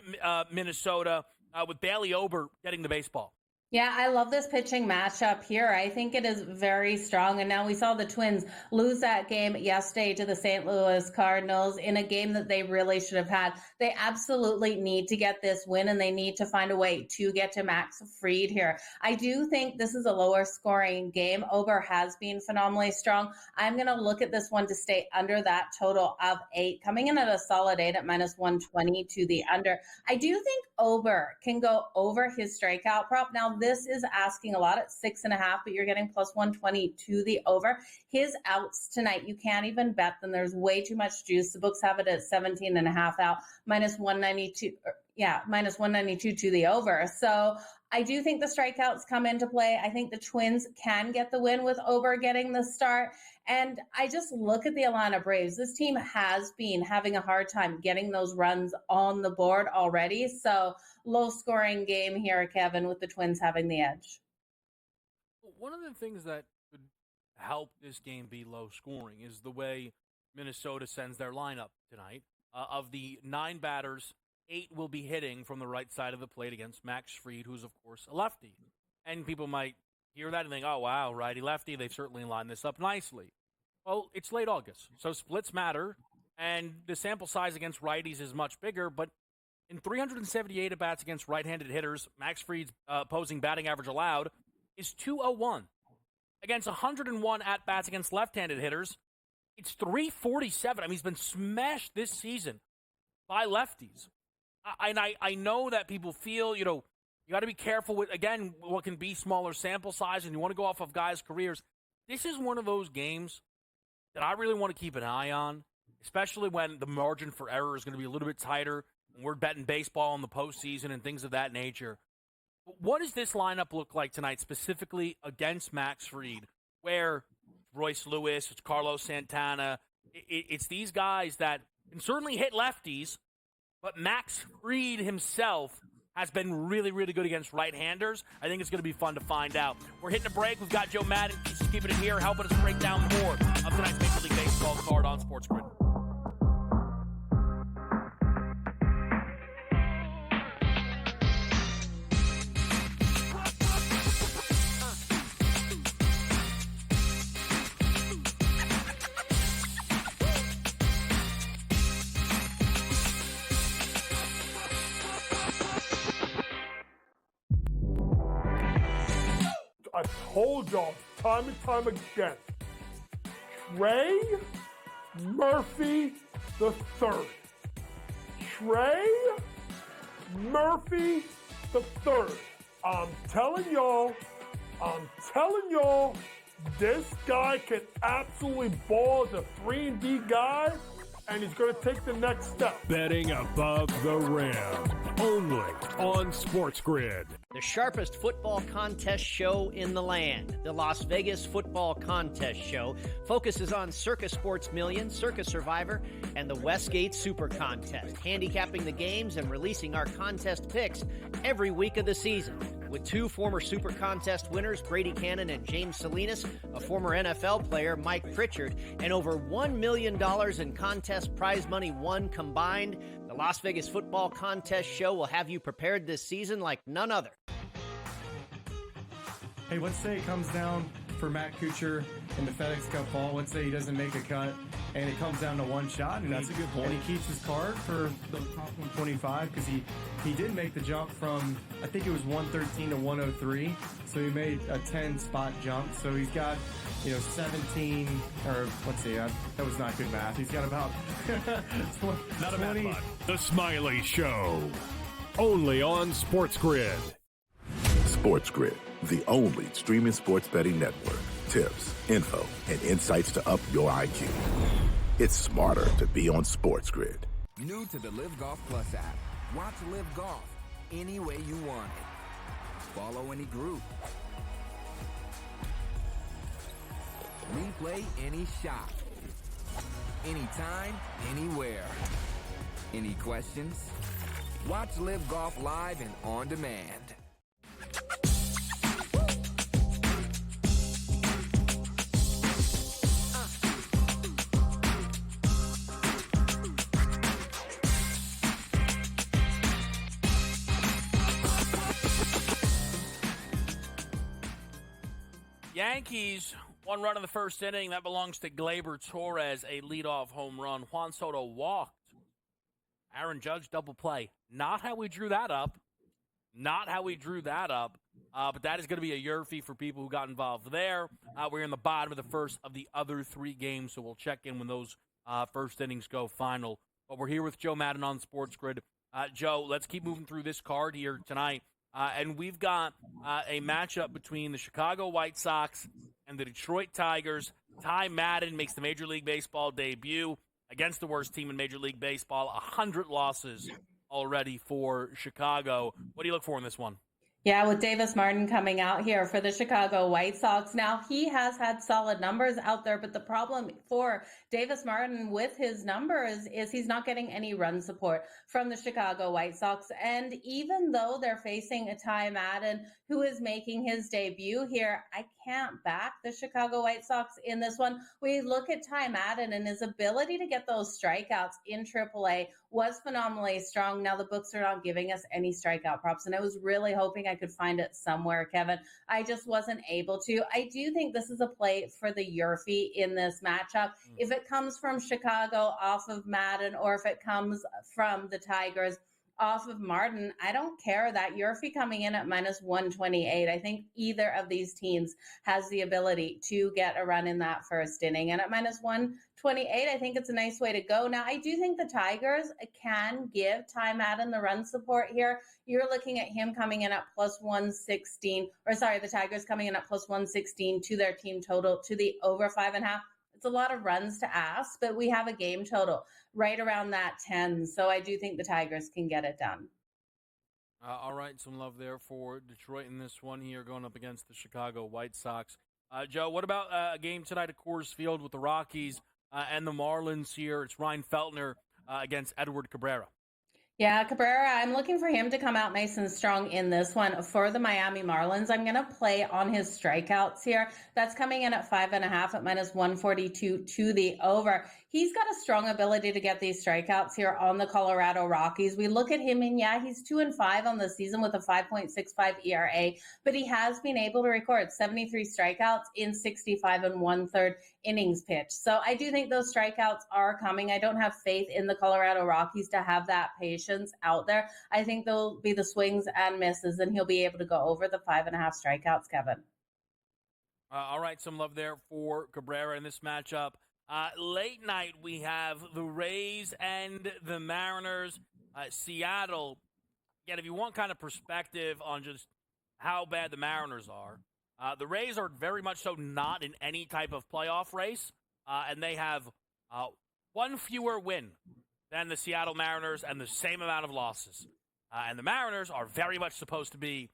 Minnesota with Bailey Ober getting the baseball? Yeah, I love this pitching matchup here. I think it is very strong. And now we saw the Twins lose that game yesterday to the St. Louis Cardinals in a game that they really should have had. They absolutely need to get this win, and they need to find a way to get to Max Fried here. I do think this is a lower scoring game. Ober has been phenomenally strong. I'm going to look at this one to stay under that total of 8, coming in at a solid 8 at minus 120 to the under. I do think Ober can go over his strikeout prop. Now, this is asking a lot at 6.5, but you're getting plus 120 to the over. His outs tonight, you can't even bet them. There's way too much juice. The books have it at 17.5 out, minus 192. Minus 192 to the over. So I do think the strikeouts come into play. I think the Twins can get the win with Ober getting the start. And I just look at the Atlanta Braves. This team has been having a hard time getting those runs on the board already. So low scoring game here, Kevin, with the Twins having the edge. One of the things that could help this game be low scoring is the way Minnesota sends their lineup tonight. Of the 9 batters, 8 will be hitting from the right side of the plate against Max Fried, who's, of course, a lefty. And people might hear that and think, oh, wow, righty-lefty, they've certainly lined this up nicely. Well, it's late August, so splits matter, and the sample size against righties is much bigger, but in 378 at-bats against right-handed hitters, Max Fried's opposing batting average allowed is 201. Against 101 at-bats against left-handed hitters, it's 347. I mean, he's been smashed this season by lefties. I know that people feel, you got to be careful with, again, what can be smaller sample size, and you want to go off of guys' careers. This is one of those games that I really want to keep an eye on, especially when the margin for error is going to be a little bit tighter, and we're betting baseball in the postseason and things of that nature. But what does this lineup look like tonight, specifically against Max Fried, where Royce Lewis, it's Carlos Santana, it's these guys that can certainly hit lefties, but Max Fried himself has been really, really good against right-handers. I think it's going to be fun to find out. We're hitting a break. We've got Joe Madden. He's keeping it here, helping us break down more of tonight's Major League Baseball card on SportsGrid. I told y'all time and time again, Trey Murphy the third. Trey Murphy the third. I'm telling y'all, this guy can absolutely ball as a 3-and-D guy, and he's going to take the next step. Betting above the rim, only on SportsGrid. The sharpest football contest show in the land, the Las Vegas Football Contest Show, focuses on Circa Sports Million, Circa Survivor, and the Westgate Super Contest, handicapping the games and releasing our contest picks every week of the season. With 2 former Super Contest winners, Brady Cannon and James Salinas, a former NFL player, Mike Pritchard, and over $1 million in contest prize money won combined, the Las Vegas Football Contest Show will have you prepared this season like none other. Hey, let's say it comes down for Matt Kuchar in the FedEx Cup ball. Let's say he doesn't make a cut, and it comes down to one shot. And That's a good point. And he keeps his card for the top 125 because he did make the jump from, I think it was 113 to 103. So he made a 10-spot jump. So he's got, 17, or let's see, that was not good math. He's got about Not a math bot. The Smiley Show, only on SportsGrid. SportsGrid, the only streaming sports betting network. Tips, info, and insights to up your IQ. It's smarter to be on SportsGrid. New to the Live Golf Plus app. Watch Live Golf any way you want it. Follow any group. Replay any shot. Anytime, anywhere. Any questions? Watch Live Golf live and on demand. Yankees, 1 run in the first inning. That belongs to Gleyber Torres, a leadoff home run. Juan Soto walked. Aaron Judge, double play. Not how we drew that up. But that is going to be a Yerfie for people who got involved there. We're in the bottom of the first of the other 3 games, so we'll check in when those first innings go final. But we're here with Joe Madden on SportsGrid. Joe, let's keep moving through this card here tonight. And we've got a matchup between the Chicago White Sox and the Detroit Tigers. Ty Madden makes the Major League Baseball debut against the worst team in Major League Baseball. 100 losses already for Chicago. What do you look for in this one? Yeah, with Davis Martin coming out here for the Chicago White Sox. Now, he has had solid numbers out there, but the problem for Davis Martin with his numbers is he's not getting any run support from the Chicago White Sox. And even though they're facing a Ty Madden who is making his debut here, I can't back the Chicago White Sox in this one. We look at Ty Madden and his ability to get those strikeouts in AAA was phenomenally strong. Now the books are not giving us any strikeout props, and I was really hoping I could find it somewhere, Kevin. I just wasn't able to. I do think this is a play for the Yurfie in this matchup. If it comes from Chicago off of Madden, or if it comes from the Tigers off of Martin, I don't care. That Yurfie coming in at -128. I think either of these teams has the ability to get a run in that first inning. And at -128, I think it's a nice way to go. Now, I do think the Tigers can give Ty Madden the run support here. You're looking at him coming in at +116, or sorry, the Tigers coming in at +116 to their team total to the over 5.5. It's a lot of runs to ask, but we have a game total right around that 10. So I do think the Tigers can get it done. All right, some love there for Detroit in this one here going up against the Chicago White Sox. Joe, what about a game tonight at Coors Field with the Rockies and the Marlins here? It's Ryan Feltner against Edward Cabrera. Yeah, Cabrera, I'm looking for him to come out nice and strong in this one. For the Miami Marlins, I'm going to play on his strikeouts here. That's coming in at 5.5 at -142 to the over. He's got a strong ability to get these strikeouts here on the Colorado Rockies. We look at him, and yeah, he's 2-5 on the season with a 5.65 ERA, but he has been able to record 73 strikeouts in 65 1/3 innings pitched. So I do think those strikeouts are coming. I don't have faith in the Colorado Rockies to have that patience out there. I think there'll be the swings and misses, and he'll be able to go over the 5.5 strikeouts, Kevin. All right, some love there for Cabrera in this matchup. Late night, we have the Rays and the Mariners. Seattle, again, if you want kind of perspective on just how bad the Mariners are, the Rays are very much so not in any type of playoff race, and they have one fewer win than the Seattle Mariners and the same amount of losses. And the Mariners are very much supposed to be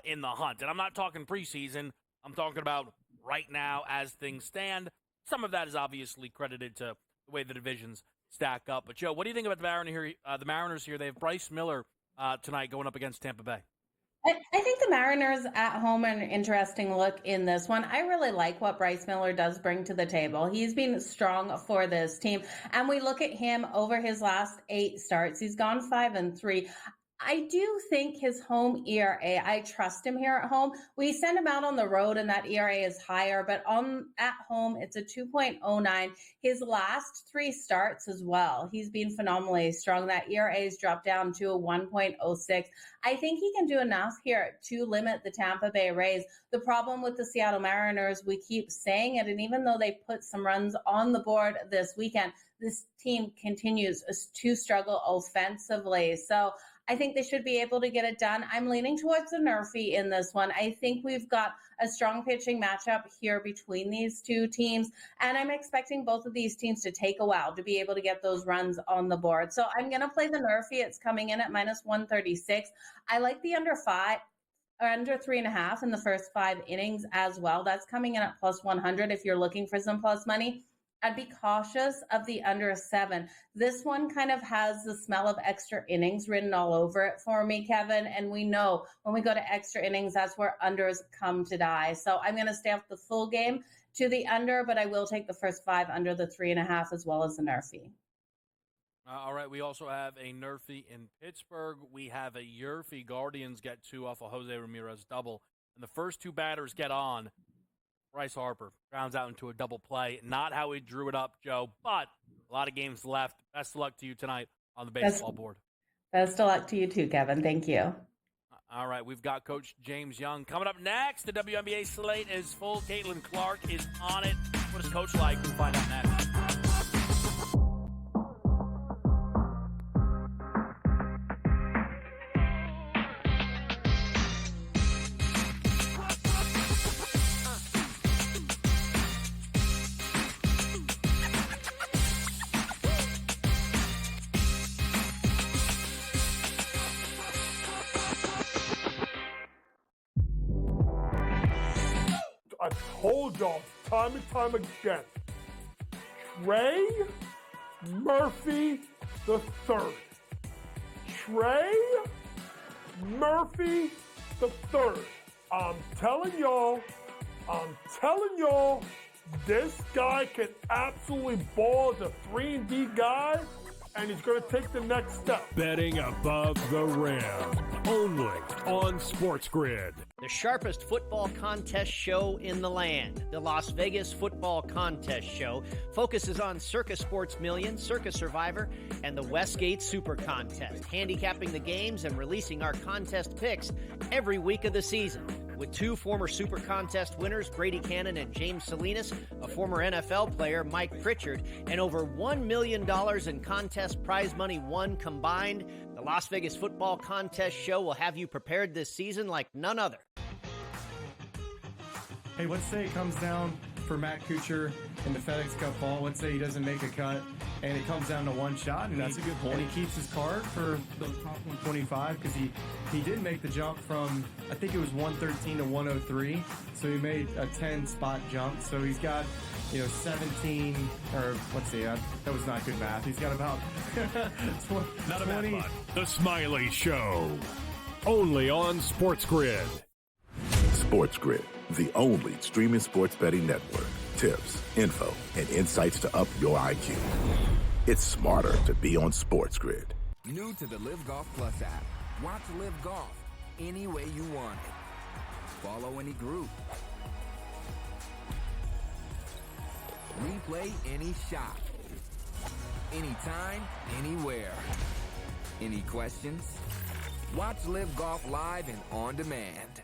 in the hunt. And I'm not talking preseason. I'm talking about right now as things stand. Some of that is obviously credited to the way the divisions stack up. But, Joe, what do you think about the Mariners here? They have Bryce Miller tonight going up against Tampa Bay. I think the Mariners at home are an interesting look in this one. I really like what Bryce Miller does bring to the table. He's been strong for this team. And we look at him over his last 8 starts. He's gone 5-3. I do think his home ERA, I trust him here at home. We send him out on the road and that ERA is higher, but at home it's a 2.09. His last 3 starts as well, he's been phenomenally strong. That ERA has dropped down to a 1.06. I think he can do enough here to limit the Tampa Bay Rays. The problem with the Seattle Mariners, we keep saying it, and even though they put some runs on the board this weekend, this team continues to struggle offensively. So I think they should be able to get it done. I'm leaning towards the Nerfy in this one. I think we've got a strong pitching matchup here between these two teams, and I'm expecting both of these teams to take a while to be able to get those runs on the board. So I'm going to play the Nerfy. It's coming in at -136. I like the under 3.5 in the first 5 innings as well. That's coming in at +100 if you're looking for some plus money. I'd be cautious of the under 7. This one kind of has the smell of extra innings written all over it for me, Kevin. And we know when we go to extra innings, that's where unders come to die. So I'm going to stay off the full game to the under, but I will take the first 5 under the 3.5 as well as the Nerfy. All right, we also have a Nerfy in Pittsburgh. We have a Yurfie. Guardians get 2 off a Jose Ramirez double. And the first 2 batters get on. Bryce Harper rounds out into a double play. Not how he drew it up, Joe, but a lot of games left. Best of luck to you tonight on the baseball board. Best of luck to you too, Kevin. Thank you. All right, we've got Coach James Young. Coming up next, the WNBA slate is full. Caitlin Clark is on it. What is Coach like? We'll find out next. I've told y'all time and time again. Trey Murphy the third. Trey Murphy the third. I'm telling y'all, this guy can absolutely ball as a 3-and-D guy, and he's going to take the next step. Betting above the rim, only on SportsGrid. The sharpest football contest show in the land, the Las Vegas Football Contest Show, focuses on Circa Sports Million, Circa Survivor, and the Westgate Super Contest, handicapping the games and releasing our contest picks every week of the season. With two former Super Contest winners, Brady Cannon and James Salinas, a former NFL player, Mike Pritchard, and over $1 million in contest prize money won combined, the Las Vegas Football Contest Show will have you prepared this season like none other. Hey, let's say it comes down for Matt Kuchar in the FedEx Cup ball. Let's say he doesn't make a cut, and it comes down to one shot. And that's a good point. And he keeps his card for the top 125 because he did make the jump from, I think it was 113 to 103. So he made a 10-spot jump. So he's got, 17, or let's see, that was not good math. He's got about Not a math bot. The Smiley Show, only on SportsGrid. SportsGrid, the only streaming sports betting network. Tips, info, and insights to up your IQ. It's smarter to be on SportsGrid. New to the Live Golf Plus app. Watch Live Golf any way you want it. Follow any group. Replay any shot. Anytime, anywhere. Any questions? Watch Live Golf live and on demand.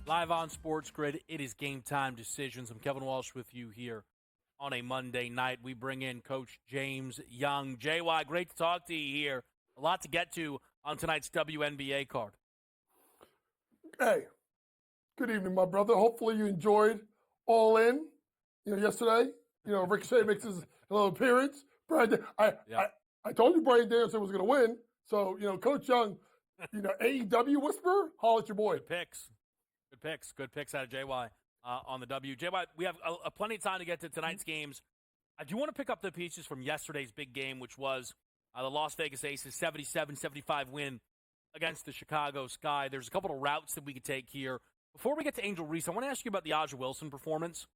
Live on SportsGrid, it is Game Time Decisions. I'm Kevin Walsh with you here on a Monday night. We bring in Coach James Young. JY, great to talk to you here. A lot to get to on tonight's WNBA card. Hey, good evening, my brother. Hopefully you enjoyed All In. Yesterday, Ricochet makes his little appearance. I told you Brian Danielson was going to win. So, Coach Young, AEW whisperer, holler at your boy. Good picks out of JY on the W. JY, we have plenty of time to get to tonight's games. I do want to pick up the pieces from yesterday's big game, which was the Las Vegas Aces 77-75 win against the Chicago Sky. There's a couple of routes that we could take here. Before we get to Angel Reese, I want to ask you about the Aja Wilson performance.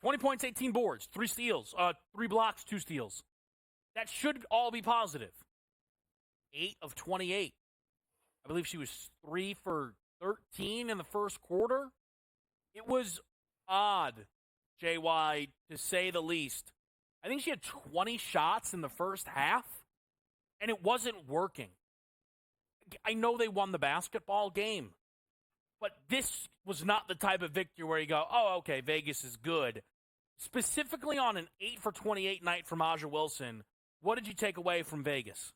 20 points, 18 boards, 3 steals, 3 blocks, 2 steals. That should all be positive. 8 of 28. I believe she was 3 for 13 in the first quarter. It was odd, JY, to say the least. I think she had 20 shots in the first half, and it wasn't working. I know they won the basketball game, but this was not the type of victory where you go, oh, okay, Vegas is good. Specifically on an 8 for 28 night from Aja Wilson, what did you take away from Vegas?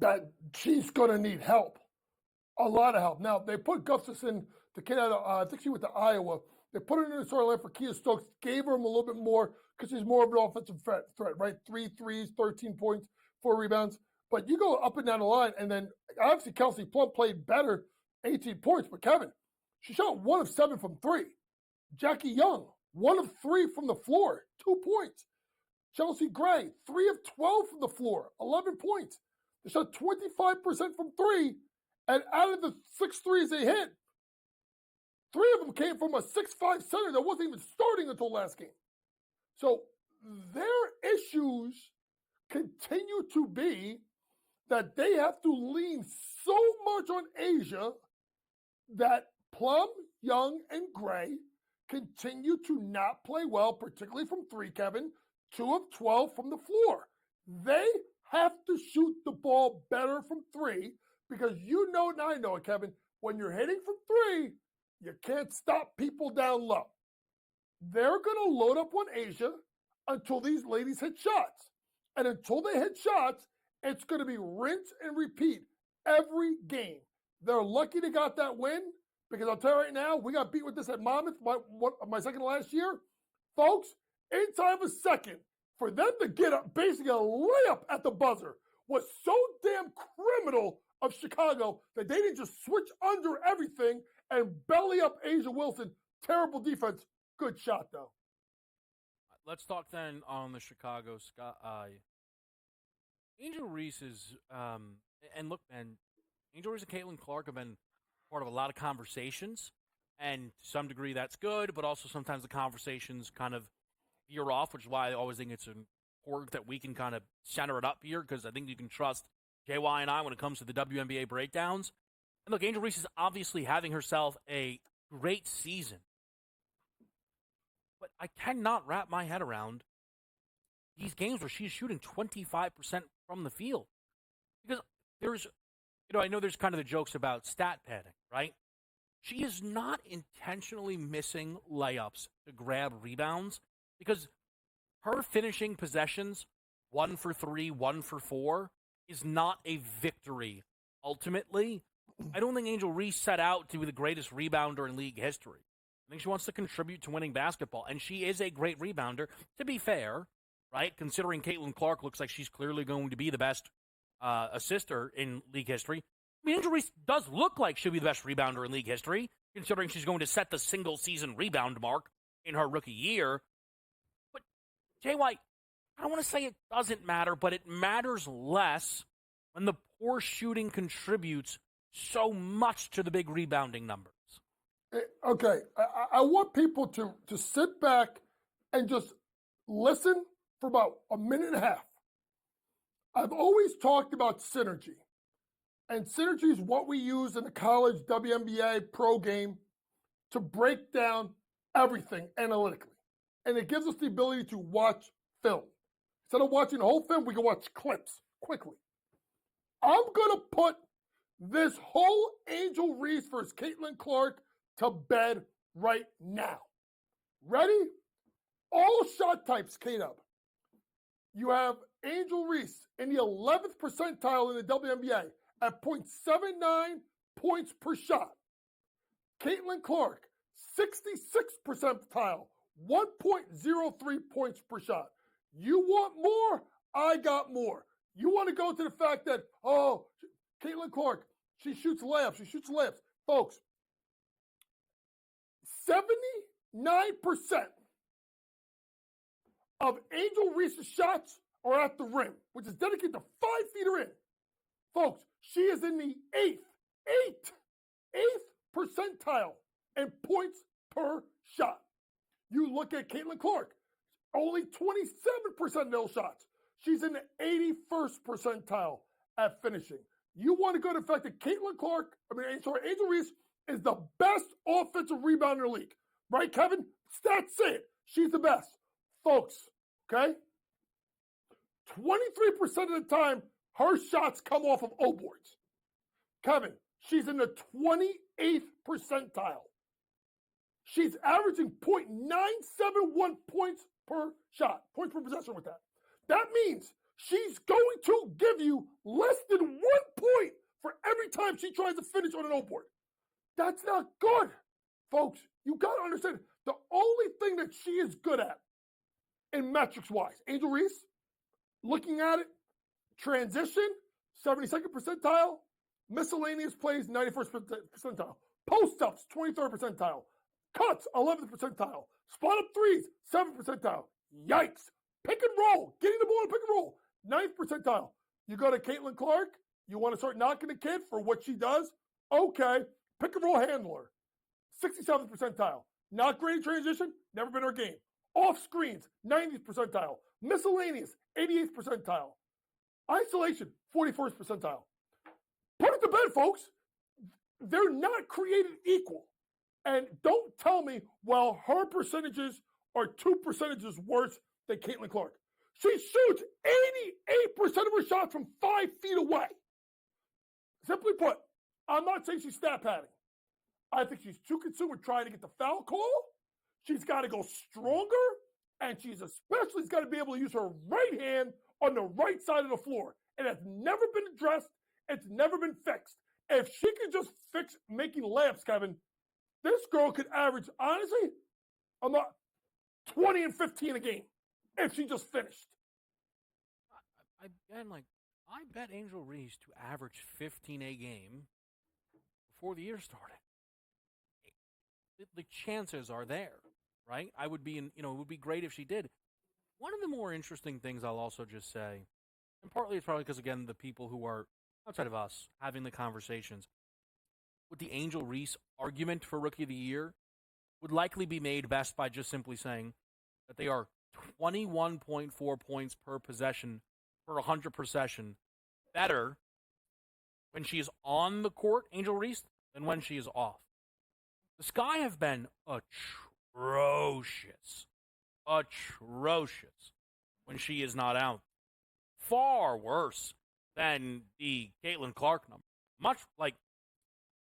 That she's going to need help. A lot of help. Now, they put Gustafson, the kid out of, I think she went to Iowa. They put her in the storyline for Kia Stokes, gave her a little bit more because she's more of an offensive threat, right? 3 threes, 13 points, 4 rebounds. But you go up and down the line, and then obviously Kelsey Plum played better, 18 points. But Kevin, she shot 1 of 7 from 3. Jackie Young, 1 of 3 from the floor, 2 points. Chelsea Gray, 3 of 12 from the floor, 11 points. They shot 25% from 3. And out of the 6 threes they hit, 3 of them came from a 6'5" center that wasn't even starting until last game. So their issues continue to be that they have to lean so much on Asia that Plum, Young, and Gray continue to not play well, particularly from 3, Kevin, 2 of 12 from the floor. They have to shoot the ball better from 3 because and I know it, Kevin, when you're hitting from 3, you can't stop people down low. They're going to load up on Asia until these ladies hit shots. And until they hit shots, it's going to be rinse and repeat every game. They're lucky they got that win because I'll tell you right now, we got beat with this at Monmouth, my second to last year. Folks, inside of a second, for them to get basically a layup at the buzzer was so damn criminal of Chicago that they didn't just switch under everything and belly up Asia Wilson. Terrible defense. Good shot, though. Let's talk then on the Chicago Sky. Angel Reese is, and look, man, Angel Reese and Caitlin Clark have been part of a lot of conversations, and to some degree that's good, but also sometimes the conversations kind of veer off, which is why I always think it's important that we can kind of center it up here, because I think you can trust JY and I when it comes to the WNBA breakdowns. And look, Angel Reese is obviously having herself a great season, but I cannot wrap my head around these games where she's shooting 25% from the field. Because there's, I know there's kind of the jokes about stat padding, right? She is not intentionally missing layups to grab rebounds, because her finishing possessions, 1 for 3, 1 for 4, is not a victory. Ultimately, I don't think Angel Reese set out to be the greatest rebounder in league history. I think she wants to contribute to winning basketball, and she is a great rebounder, to be fair, right? Considering Caitlin Clark looks like she's clearly going to be the best assister in league history. I mean, Angel Reese does look like she'll be the best rebounder in league history, considering she's going to set the single-season rebound mark in her rookie year. But, JY, I don't want to say it doesn't matter, but it matters less when the poor shooting contributes so much to the big rebounding numbers. Okay, I want people to sit back and just listen for about a minute and a half. I've always talked about synergy. And synergy is what we use in the college WNBA pro game to break down everything analytically. And it gives us the ability to watch film. Instead of watching the whole film, we can watch clips quickly. I'm going to put this whole Angel Reese versus Caitlin Clark to bed right now. Ready? All shot types, K-Dub. You have Angel Reese in the 11th percentile in the WNBA at 0.79 points per shot. Caitlin Clark, 66th percentile, 1.03 points per shot. You want more? I got more. You want to go to the fact that, Caitlin Clark, she shoots layups. Folks, 79% of Angel Reese's shots are at the rim, which is dedicated to 5 feet or in. Folks, she is in the 8th percentile in points per shot. You look at Caitlin Clark, only 27% of those shots. She's in the 81st percentile at finishing. You want to go to the fact that Angel Reese is the best offensive rebounder in the league. Right, Kevin? Stats say it. She's the best. Folks, okay? 23% of the time, her shots come off of O boards. Kevin, she's in the 28th percentile. She's averaging 0.971 points per shot, points per possession with that. That means she's going to give you less than 1 point for every time she tries to finish on an O board. That's not good, folks. You got to understand, the only thing that she is good at in metrics-wise, Angel Reese, looking at it, transition, 72nd percentile, miscellaneous plays, 91st percentile, post-ups, 23rd percentile, cuts, 11th percentile, spot-up threes, 7th percentile. Yikes. Pick and roll, getting the ball in pick and roll, 9th percentile. You go to Caitlin Clark, you want to start knocking the kid for what she does? Okay, pick and roll handler, 67th percentile. Not great in transition, never been her game. Off screens, 90th percentile. Miscellaneous, 88th percentile. Isolation, 41st percentile. Put it to bed, folks. They're not created equal. And don't tell me, well, her percentages are 2 percentages worse than Caitlin Clark. She shoots 88% of her shots from 5 feet away. Simply put, I'm not saying she's stat padding. I think she's too consumed with trying to get the foul call. She's got to go stronger, and she's especially got to be able to use her right hand on the right side of the floor. It has never been addressed. It's never been fixed. If she could just fix making layups, Kevin, this girl could average, honestly, I'm not 20 and 15 a game if she just finished. I bet Angel Reese to average 15 a game before the year started. The chances are there, right? It would be great if she did. One of the more interesting things I'll also just say, and partly it's probably because, again, the people who are outside of us having the conversations, with the Angel Reese argument for Rookie of the Year would likely be made best by just simply saying that they are 21.4 points per possession per 100 possession better when she is on the court, Angel Reese, than when she is off. The Sky have been atrocious when she is not out. Far worse than the Caitlin Clark number. Much like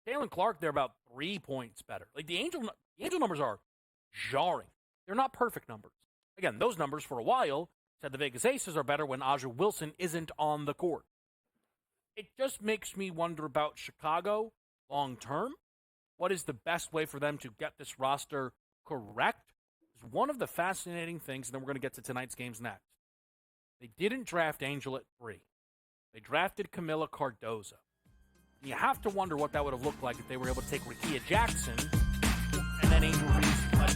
Caitlin Clark, they're about 3 points better. Like the Angel numbers are jarring. They're not perfect numbers. Again, those numbers for a while said the Vegas Aces are better when Aja Wilson isn't on the court. It just makes me wonder about Chicago long term. What is the best way for them to get this roster correct? Is one of the fascinating things, and then we're going to get to tonight's games next. They didn't draft Angel at 3. They drafted Camila Cardozo. You have to wonder what that would have looked like if they were able to take Rickea Jackson and then Angel Reese. But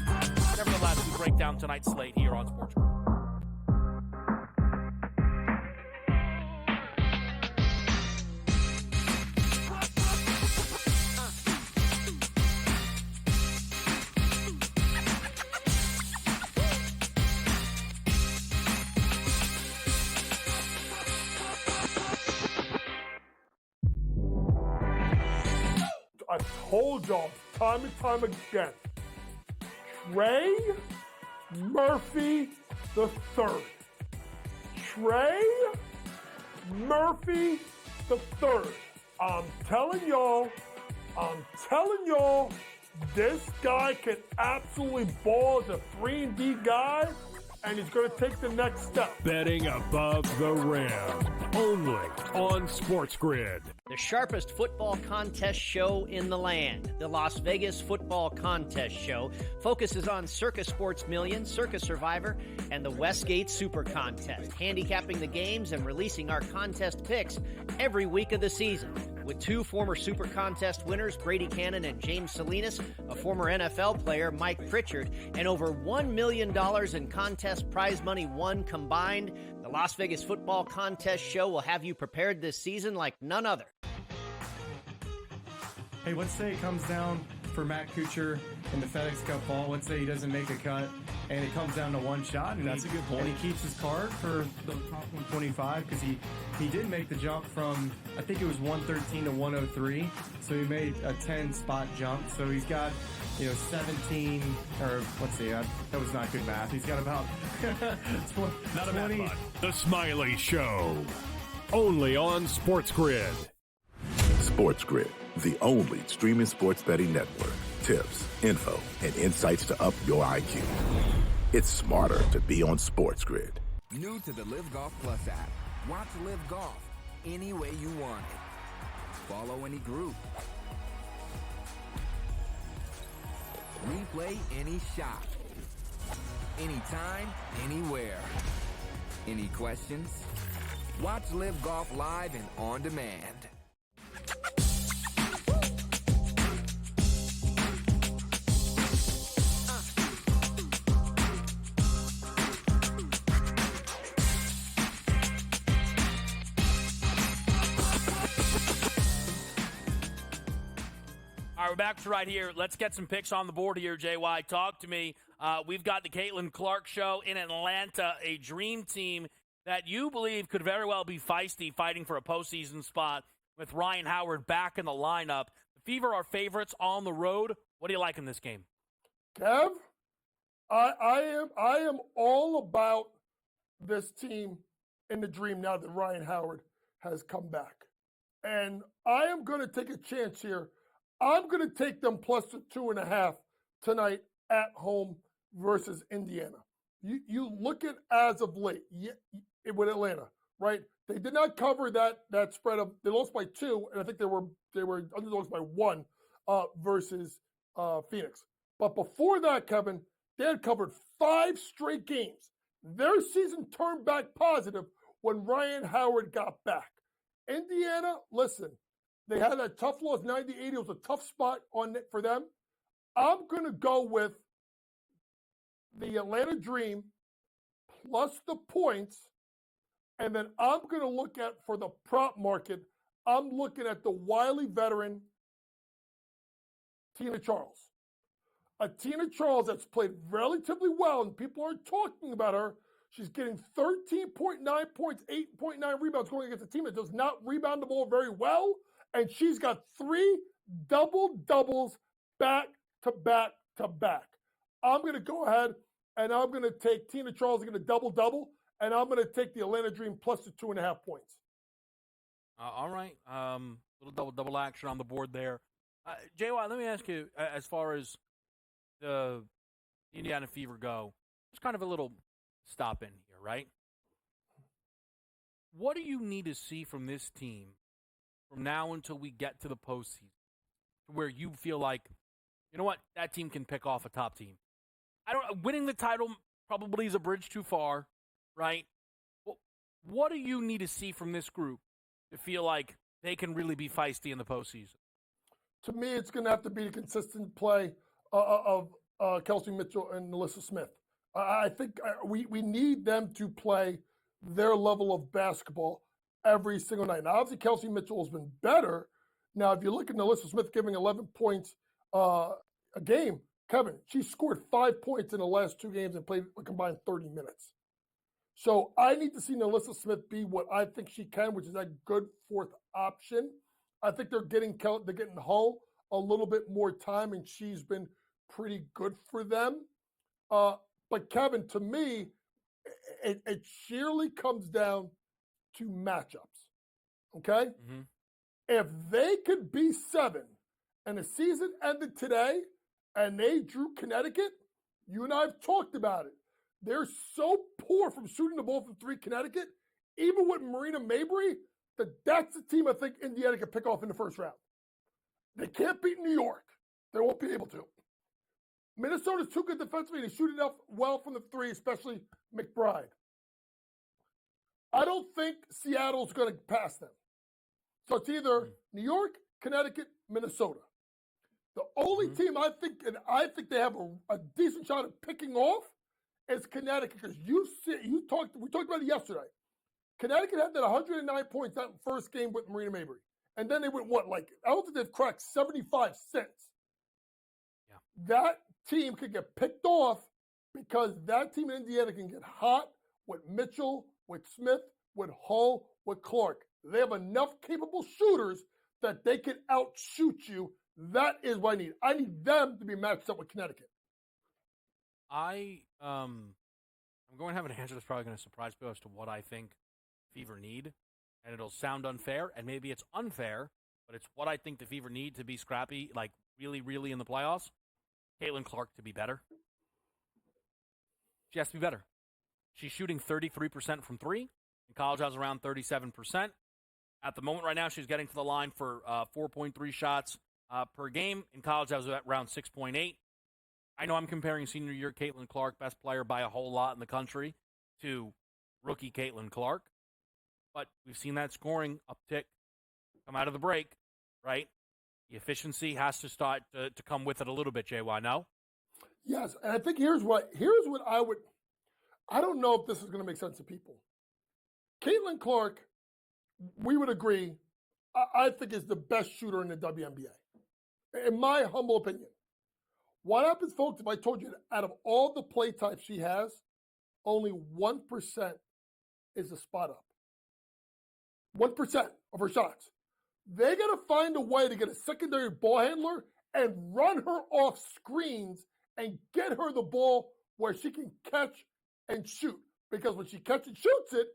nevertheless, we break down tonight's slate here on SportsGrid. I told y'all time and time again, Trey Murphy the third. Trey Murphy the third. I'm telling y'all, this guy can absolutely ball as a 3-and-D guy, and he's going to take the next step. Betting above the rim, only on SportsGrid. The sharpest football contest show in the land, the Las Vegas Football Contest Show, focuses on Circus Sports Million, Circus Survivor, and the Westgate Super Contest, handicapping the games and releasing our contest picks every week of the season. With 2 former Super Contest winners, Brady Cannon and James Salinas, a former NFL player, Mike Pritchard, and over $1 million in contest prize money won combined, the Las Vegas Football Contest Show will have you prepared this season like none other. Hey, let's say it comes down for Matt Kuchar in the FedEx Cup ball. Let's say he doesn't make a cut, and it comes down to one shot. And That's a good point. And he keeps his card for the top 125 because he did make the jump from, I think it was 113 to 103. So he made a 10-spot jump. So he's got, 17, or let's see, that was not good math. He's got about Not a math bot. The Smiley Show, only on SportsGrid. SportsGrid, the only streaming sports betting network. Tips, info, and insights to up your IQ. It's smarter to be on SportsGrid. New to the Live Golf Plus app. Watch Live Golf any way you want it. Follow any group. Replay any shot. Anytime, anywhere. Any questions? Watch Live Golf live and on demand. All right, we're back to right here. Let's get some picks on the board here, JY. Talk to me. We've got the Caitlin Clark Show in Atlanta, a dream team that you believe could very well be feisty, fighting for a postseason spot with Ryan Howard back in the lineup. The Fever are favorites on the road. What do you like in this game? Kev, I am all about this team in the dream now that Ryan Howard has come back. And I am going to take a chance here. I'm going to take them plus the 2.5 tonight at home versus Indiana. You look at as of late with Atlanta, right? They did not cover that spread of. They lost by 2, and I think they were underdogs by 1 versus Phoenix. But before that, Kevin, they had covered 5 straight games. Their season turned back positive when Ryan Howard got back. Indiana, listen, they had that tough loss, 90-80. It was a tough spot for them. I'm going to go with the Atlanta Dream plus the points, and then I'm going to look at, for the prop market, I'm looking at the wily veteran, Tina Charles. A Tina Charles that's played relatively well, and people are talking about her. She's getting 13.9 points, 8.9 rebounds going against a team that does not rebound the ball very well, and she's got 3 double-doubles back to back to back. I'm going to go ahead and I'm going to take Tina Charles going to double-double, and I'm going to take the Atlanta Dream plus the 2.5 points. All right. Little double action on the board there. JY, let me ask you, as far as the Indiana Fever go, it's kind of a little stop in here, right? What do you need to see from this team from now until we get to the postseason where you feel like, you know what, that team can pick off a top team? Winning the title probably is a bridge too far, right? Well, what do you need to see from this group to feel like they can really be feisty in the postseason? To me, it's going to have to be the consistent play of Kelsey Mitchell and Melissa Smith. I think we need them to play their level of basketball every single night. Now, obviously, Kelsey Mitchell has been better. Now, if you look at Melissa Smith giving 11 points a game, Kevin, she scored 5 points in the last 2 games and played a combined 30 minutes. So I need to see Melissa Smith be what I think she can, which is that good 4th option. I think they're getting Hull a little bit more time, and she's been pretty good for them. But Kevin, to me, it sheerly comes down to matchups. Okay? Mm-hmm. If they could be 7 and the season ended today and they drew Connecticut, you and I have talked about it. They're so poor from shooting the ball from 3, Connecticut, even with Marina Mabry, that's the team I think Indiana can pick off in the first round. They can't beat New York. They won't be able to. Minnesota's too good defensively. They shoot enough well from the 3, especially McBride. I don't think Seattle's going to pass them. So it's either New York, Connecticut, Minnesota. The only team I think they have a decent shot at picking off is Connecticut, because we talked about it yesterday. Connecticut had that 109 points that first game with Marina Mabry. And then they went, I don't think they've cracked 75 cents. Yeah. That team could get picked off because that team in Indiana can get hot with Mitchell, with Smith, with Hull, with Clark. They have enough capable shooters that they can outshoot you. That is what I need. I need them to be matched up with Connecticut. I'm going to have an answer that's probably going to surprise people as to what I think Fever need. And it'll sound unfair, and maybe it's unfair, but it's what I think the Fever need to be scrappy, like really, really in the playoffs. Caitlin Clark to be better. She has to be better. She's shooting 33% from 3. In college, I was around 37%. At the moment right now, she's getting to the line for 4.3 shots per game. In college, I was at around 6.8. I know I'm comparing senior year Caitlin Clark, best player by a whole lot in the country, to rookie Caitlin Clark. But we've seen that scoring uptick come out of the break, right? The efficiency has to start to come with it a little bit, JY, no? Yes, and I think here's what I don't know if this is going to make sense to people. Caitlin Clark, we would agree, I think is the best shooter in the WNBA, in my humble opinion. What happens, folks, if I told you that out of all the play types she has, only 1% is a spot up? 1% of her shots. They got to find a way to get a secondary ball handler and run her off screens and get her the ball where she can catch and shoot. Because when she catches and shoots it,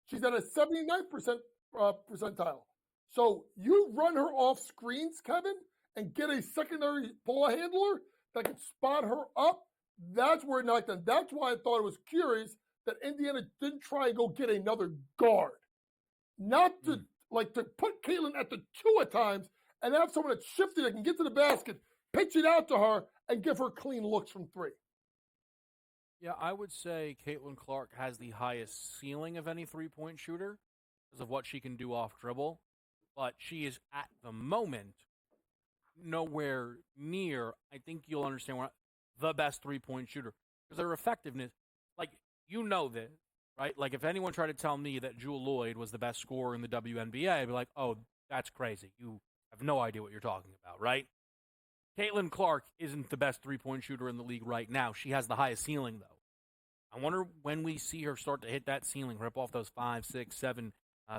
she's at a 79% percentile. So you run her off screens, Kevin, and get a secondary ball handler that can spot her up. That's where it knocked down. That's why I thought it was curious that Indiana didn't try and go get another guard. not to to put Caitlin at the 2 at times and have someone that's shifty that can get to the basket, pitch it out to her, and give her clean looks from 3. Yeah, I would say Caitlin Clark has the highest ceiling of any three-point shooter because of what she can do off dribble, but she is at the moment nowhere near, I think you'll understand, the best three-point shooter because her effectiveness, you know this, right? Like, if anyone tried to tell me that Jewel Lloyd was the best scorer in the WNBA, I'd be like, oh, that's crazy. You have no idea what you're talking about, right? Caitlin Clark isn't the best three-point shooter in the league right now. She has the highest ceiling, though. I wonder when we see her start to hit that ceiling, rip off those 5, 6, 7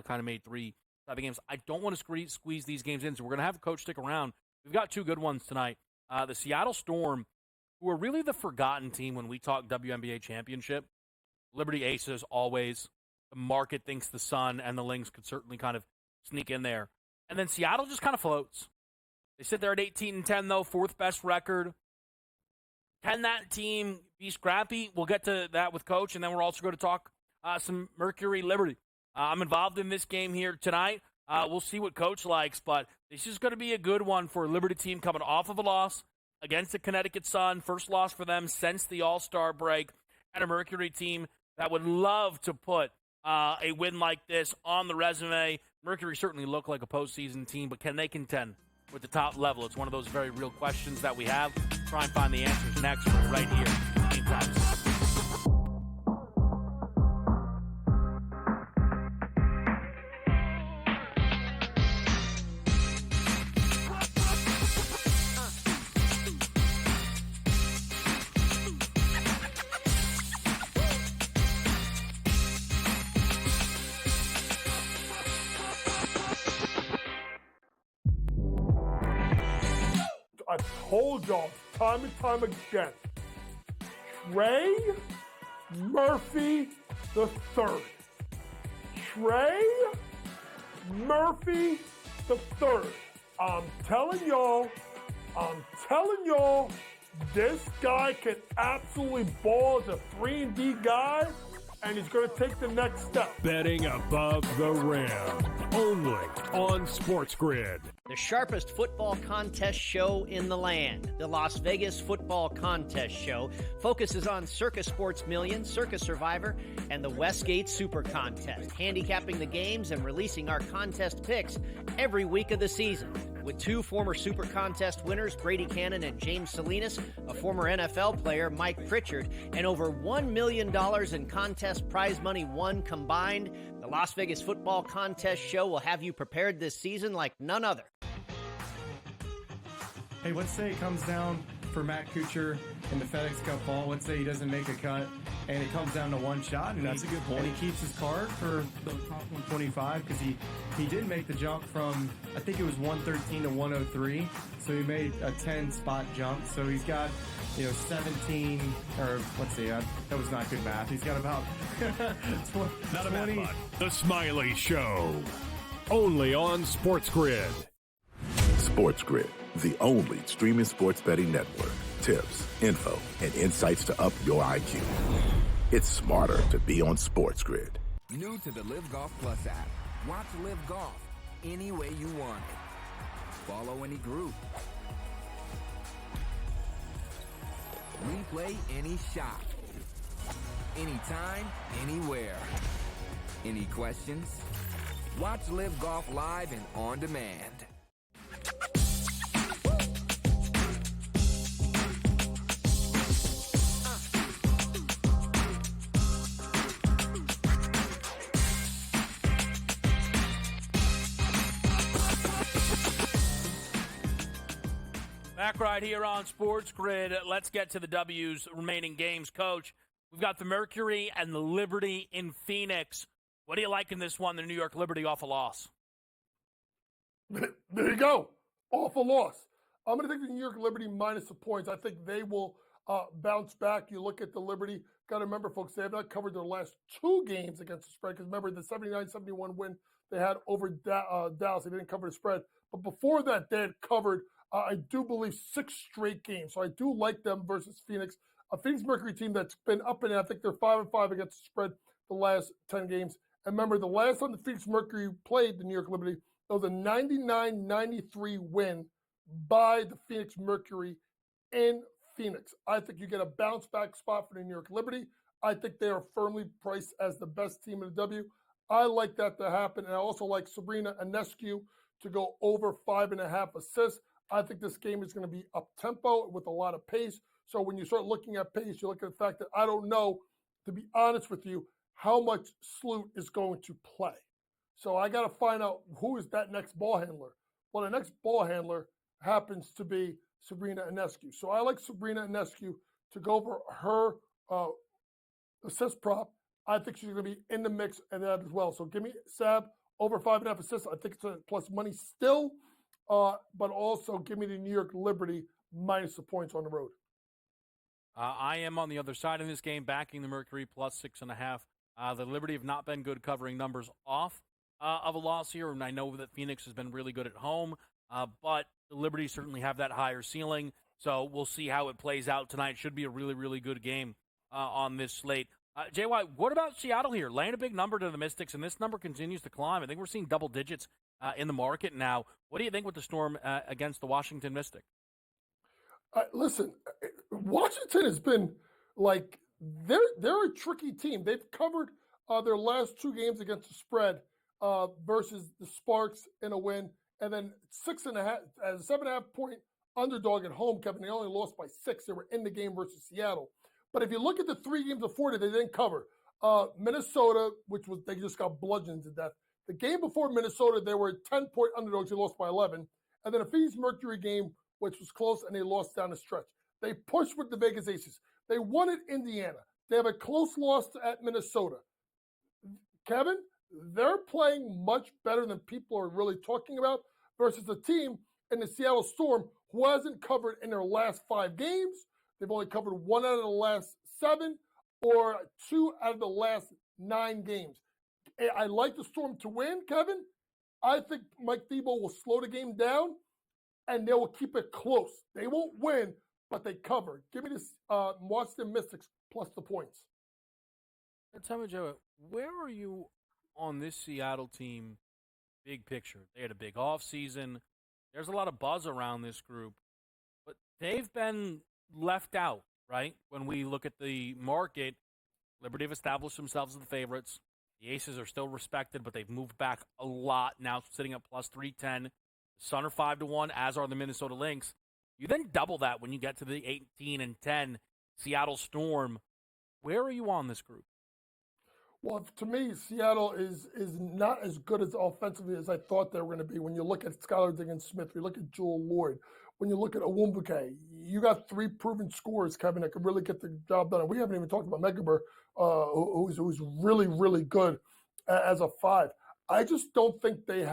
kind of made 3 type of games. I don't want to squeeze these games in, so we're going to have a coach stick around. We've got 2 good ones tonight. The Seattle Storm, who are really the forgotten team when we talk WNBA championship. Liberty Aces always. The market thinks the Sun and the Lynx could certainly kind of sneak in there. And then Seattle just kind of floats. They sit there at 18-10, though, 4th best record. Can that team be scrappy? We'll get to that with Coach, and then we're also going to talk some Mercury Liberty. I'm involved in this game here tonight. We'll see what Coach likes, but this is going to be a good one for a Liberty team coming off of a loss against the Connecticut Sun. First loss for them since the All-Star break, and a Mercury team that would love to put a win like this on the resume. Mercury certainly look like a postseason team, but can they contend with the top level? It's one of those very real questions that we have. Try and find the answers next right here. Game Time. I told y'all time and time again, Trey Murphy the third. Trey Murphy the third. I'm telling y'all, this guy can absolutely ball as a 3-and-D guy, and he's going to take the next step. Betting above the rim, only on SportsGrid. The sharpest football contest show in the land, the Las Vegas Football Contest Show, focuses on Circus Sports Million, Circus Survivor, and the Westgate Super Contest, handicapping the games and releasing our contest picks every week of the season. With 2 former Super Contest winners, Brady Cannon and James Salinas, a former NFL player, Mike Pritchard, and over $1 million in contest prize money won combined, the Las Vegas Football Contest Show will have you prepared this season like none other. Hey, let's say it comes down for Matt Kuchar in the FedEx Cup ball. Let's say he doesn't make a cut, and it comes down to one shot. And That's a good point. And he keeps his card for the top 125 because he did make the jump from, I think it was 113 to 103. So he made a 10-spot jump. So he's got, 17, or let's see, that was not good math. He's got about Not a math bot. The Smiley Show, only on SportsGrid. SportsGrid, the only streaming sports betting network. Tips, info, and insights to up your IQ. It's smarter to be on SportsGrid. New to the Live Golf Plus app. Watch Live Golf any way you want it. Follow any group. Replay any shot. Anytime, anywhere. Any questions? Watch Live Golf live and on demand. Back right here on SportsGrid. Let's get to the W's remaining games. Coach, we've got the Mercury and the Liberty in Phoenix. What do you like in this one, the New York Liberty off a loss? There you go. Off a loss. I'm going to take the New York Liberty minus the points. I think they will bounce back. You look at the Liberty. Got to remember, folks, they have not covered their last 2 games against the spread. Because remember, the 79-71 win they had over Dallas, they didn't cover the spread. But before that, they had covered, I do believe, 6 straight games. So I do like them versus Phoenix. A Phoenix Mercury team that's been up and in. I think they're 5-5 against the spread the last 10 games. And remember, the last time the Phoenix Mercury played the New York Liberty, it was a 99-93 win by the Phoenix Mercury in Phoenix. I think you get a bounce back spot for the New York Liberty. I think they are firmly priced as the best team in the W. I like that to happen. And I also like Sabrina Ionescu to go over 5.5 assists. I think this game is going to be up-tempo with a lot of pace. So when you start looking at pace, you look at the fact that I don't know, to be honest with you, how much Sloot is going to play. So I got to find out who is that next ball handler. Well, the next ball handler happens to be Sabrina Ionescu. So I like Sabrina Ionescu to go over her assist prop. I think she's going to be in the mix and that as well. So give me Sab over 5.5 assists. I think it's a plus money still, but also give me the New York Liberty minus the points on the road. I am on the other side in this game, backing the Mercury plus 6.5. The Liberty have not been good covering numbers off of a loss here, and I know that Phoenix has been really good at home, but the Liberty certainly have that higher ceiling, so we'll see how it plays out tonight. Should be a really, really good game on this slate. JY, what about Seattle here? Laying a big number to the Mystics, and this number continues to climb. I think we're seeing double digits in the market now. What do you think with the Storm against the Washington Mystic? Listen, Washington has been like, they're a tricky team. They've covered their last 2 games against the spread versus the Sparks in a win, and then 6.5 as a 7.5 point underdog at home. Kevin, they only lost by 6. They were in the game versus Seattle. But if you look at the 3 games before that, they didn't cover. Minnesota, which was they just got bludgeoned to death. The game before Minnesota, they were 10-point underdogs. They lost by 11, and then a Phoenix Mercury game, which was close, and they lost down the stretch. They pushed with the Vegas Aces. They won at Indiana. They have a close loss at Minnesota. Kevin, they're playing much better than people are really talking about versus a team in the Seattle Storm who hasn't covered in their last 5 games. They've only covered 1 out of the last 7 or 2 out of the last 9 games. I like the Storm to win, Kevin. I think Mike Thibault will slow the game down, and they will keep it close. They won't win, but they cover. Give me this Washington Mystics plus the points. Tell me, Joe, where are you on this Seattle team big picture? They had a big offseason. There's a lot of buzz around this group, but they've been left out, right? When we look at the market, Liberty have established themselves as the favorites. The Aces are still respected, but they've moved back a lot, now sitting at plus 310. The Sun are 5-1, as are the Minnesota Lynx. You then double that when you get to the 18-10 Seattle Storm. Where are you on this group? Well, to me, Seattle is not as good as offensively as I thought they were going to be. When you look at Skylar Diggins-Smith, you look at Jewel Lloyd, when you look at Owumbuke, you got 3 proven scorers, Kevin, that could really get the job done. And we haven't even talked about Megaber, who's really, really good as a 5. I just don't think they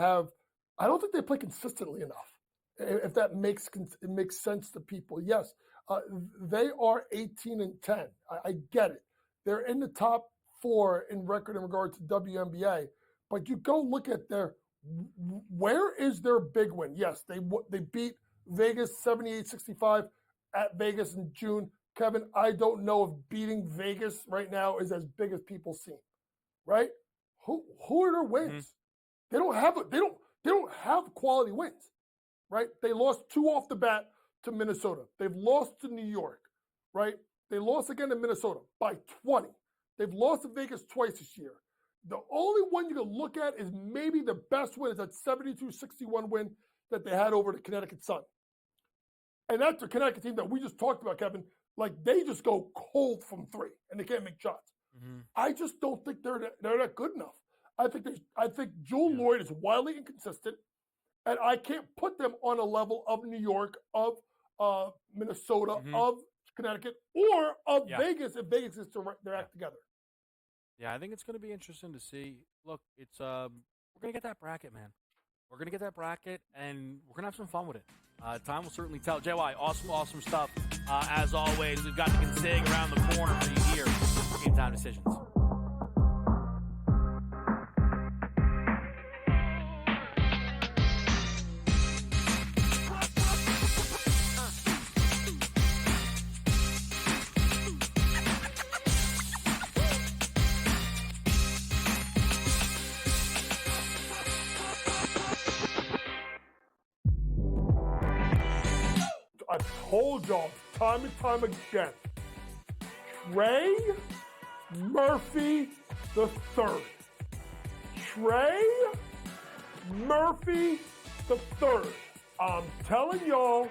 play consistently enough. If that makes sense to people. Yes, they are 18-10. I get it. They're in the top 4 in record in regard to WNBA. But you go look at where is their big win? Yes, they beat Vegas 78-65 at Vegas in June. Kevin, I don't know if beating Vegas right now is as big as people seem. Right? Who are their wins? Mm-hmm. They don't have quality wins. Right? They lost 2 off the bat to Minnesota. They've lost to New York. Right? They lost again to Minnesota by 20. They've lost to Vegas twice this year. The only one you can look at is maybe the best win is that 72-61 win that they had over the Connecticut Sun. And that's the Connecticut team that we just talked about, Kevin. Like, they just go cold from 3, and they can't make shots. Mm-hmm. I just don't think they're that good enough. I think Jewel Lloyd is wildly inconsistent, and I can't put them on a level of New York, of Minnesota, mm-hmm. of Connecticut, or of Vegas if Vegas is their act together. Yeah, I think it's going to be interesting to see. Look, it's we're going to get that bracket, man. We're going to get that bracket, and we're going to have some fun with it. Time will certainly tell. JY, awesome stuff. As always, we've got the consig around the corner for you here. Game Time Decisions. I've told y'all time and time again. Trey Murphy the third. Trey Murphy the third. I'm telling y'all,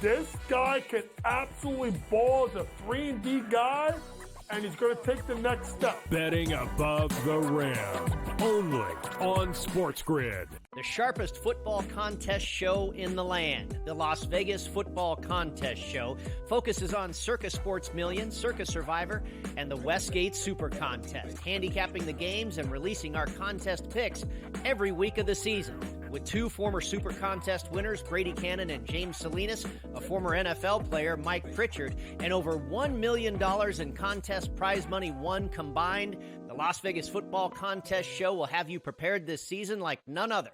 this guy can absolutely ball as a 3-and-D guy, and he's going to take the next step. Betting above the rim. Only on SportsGrid. The sharpest football contest show in the land, the Las Vegas Football Contest Show, focuses on Circus Sports Million, Circus Survivor, and the Westgate Super Contest, handicapping the games and releasing our contest picks every week of the season. With two former Super Contest winners, Brady Cannon and James Salinas, a former NFL player, Mike Pritchard, and over $1 million in contest prize money won combined, the Las Vegas Football Contest Show will have you prepared this season like none other.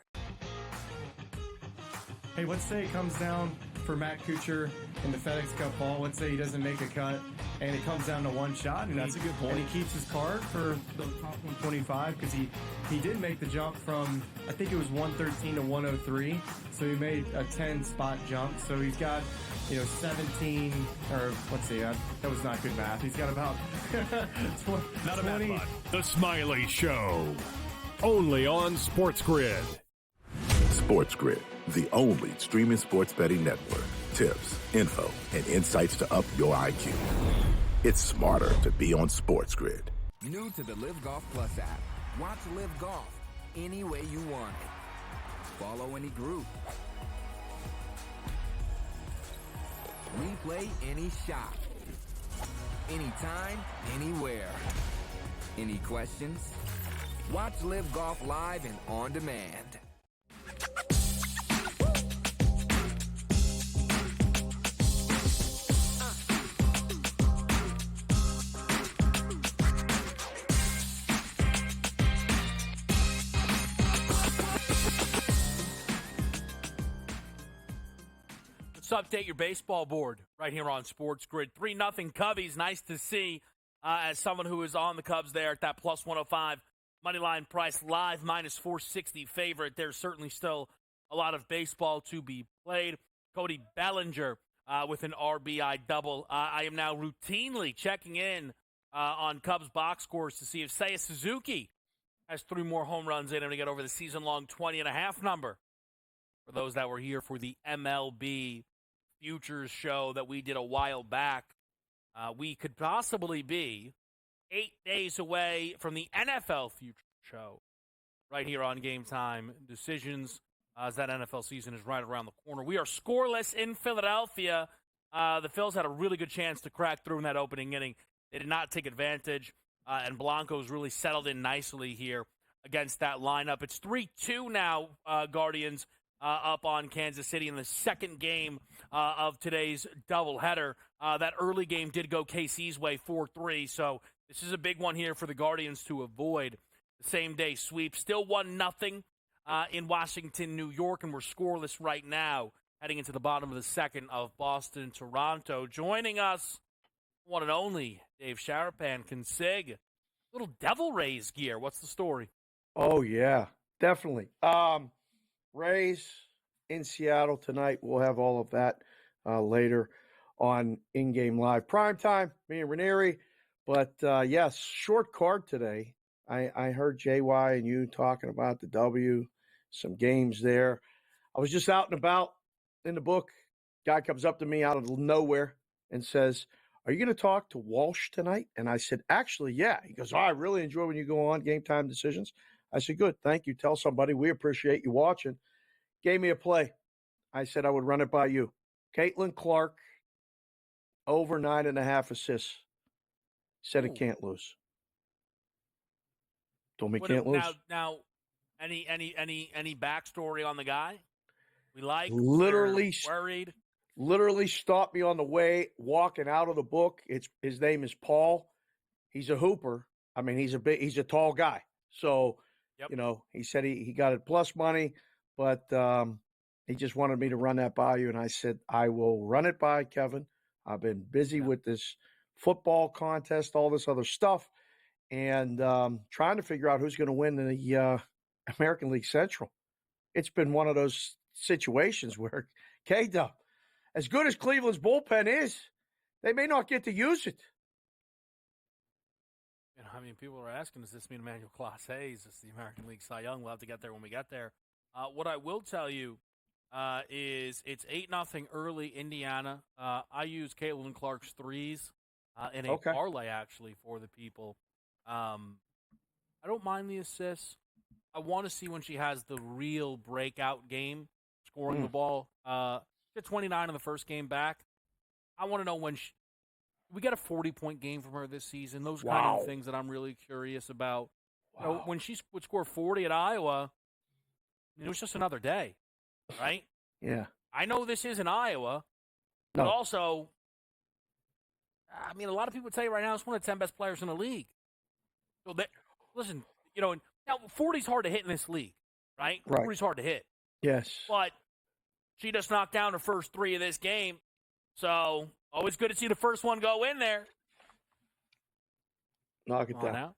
Hey, let's say it comes down for Matt Kuchar in the FedEx Cup ball. Let's say he doesn't make a cut, and it comes down to one shot. And that's a good point. And he keeps his card for the top 125 because he did make the jump from, I think it was 113 to 103. So he made a 10-spot jump. So he's got, 17, or let's see, that was not good math. He's got about 20. Not a bad one. The Smiley Show. Only on SportsGrid. SportsGrid, the only streaming sports betting network. Tips, info, and insights to up your IQ. It's smarter to be on SportsGrid. New to the Live Golf Plus app. Watch Live Golf any way you want it. Follow any group. Replay any shot. Anytime, anywhere. Any questions? Watch Live Golf live and on demand. Let's update your baseball board right here on SportsGrid. 3-0 Cubbies. Nice to see as someone who is on the Cubs there at that plus 105 moneyline price live, minus 460 favorite. There's certainly still a lot of baseball to be played. Cody Bellinger with an RBI double. I am now routinely checking in on Cubs box scores to see if Seiya Suzuki has 3 more home runs in him to get over the season-long 20.5 number. For those that were here for the MLB Futures show that we did a while back, we could possibly be 8 days away from the NFL Futures show right here on GameTime Decisions, as that NFL season is right around the corner. We are scoreless in Philadelphia. The Phils had a really good chance to crack through in that opening inning. They did not take advantage, and Blanco's really settled in nicely here against that lineup. It's 3-2 now, Guardians, up on Kansas City in the second game of today's doubleheader. That early game did go KC's way 4-3, so this is a big one here for the Guardians to avoid. The same-day sweep. Still 1-0 in Washington, New York, and we're scoreless right now heading into the bottom of the second of Boston-Toronto. Joining us, one and only, Dave Sharapan, Consig. Little Devil Rays gear. What's the story? Oh, yeah, definitely. Rays in Seattle tonight. We'll have all of that later on In-Game Live Primetime, me and Ranieri. But, yes, short card today. I heard JY and you talking about the W, some games there. I was just out and about in the book. Guy comes up to me out of nowhere and says, "Are you going to talk to Walsh tonight?" And I said, "Actually, yeah." He goes, "Oh, I really enjoy when you go on Game Time Decisions." I said, "Good. Thank you. Tell somebody we appreciate you watching." Gave me a play. I said I would run it by you. Caitlin Clark, over 9.5 assists. Said it can't lose. Told me can't lose. Now, any backstory on the guy? We like. Literally worried. Literally stopped me on the way walking out of the book. His name is Paul. He's a hooper. I mean, he's a tall guy. So, he said he got it plus money, but he just wanted me to run that by you. And I said, I will run it by Kevin. I've been busy with this football contest, all this other stuff, and trying to figure out who's going to win the American League Central. It's been one of those situations where, K-Dub, as good as Cleveland's bullpen is, they may not get to use it. You know, I mean, people are asking, does this mean Emmanuel Clase? Is this the American League Cy Young? We'll have to get there when we get there. What I will tell you is it's 8-0 early Indiana. I use Caitlin Clark's threes in a parlay, actually, for the people. I don't mind the assists. I want to see when she has the real breakout game, scoring the ball. She had 29 in the first game back. I want to know when we get a 40-point game from her this season. Those kind of things that I'm really curious about. You know, when she would score 40 at Iowa, it was just another day, right? Yeah. I know this isn't Iowa, but also, I mean, a lot of people would tell you right now it's one of the 10 best players in the league. So, listen, you know, now 40's hard to hit in this league, right? 40's hard to hit. Yes. But she just knocked down her first 3 of this game. So, always good to see the first one go in there. Knock it down. Now.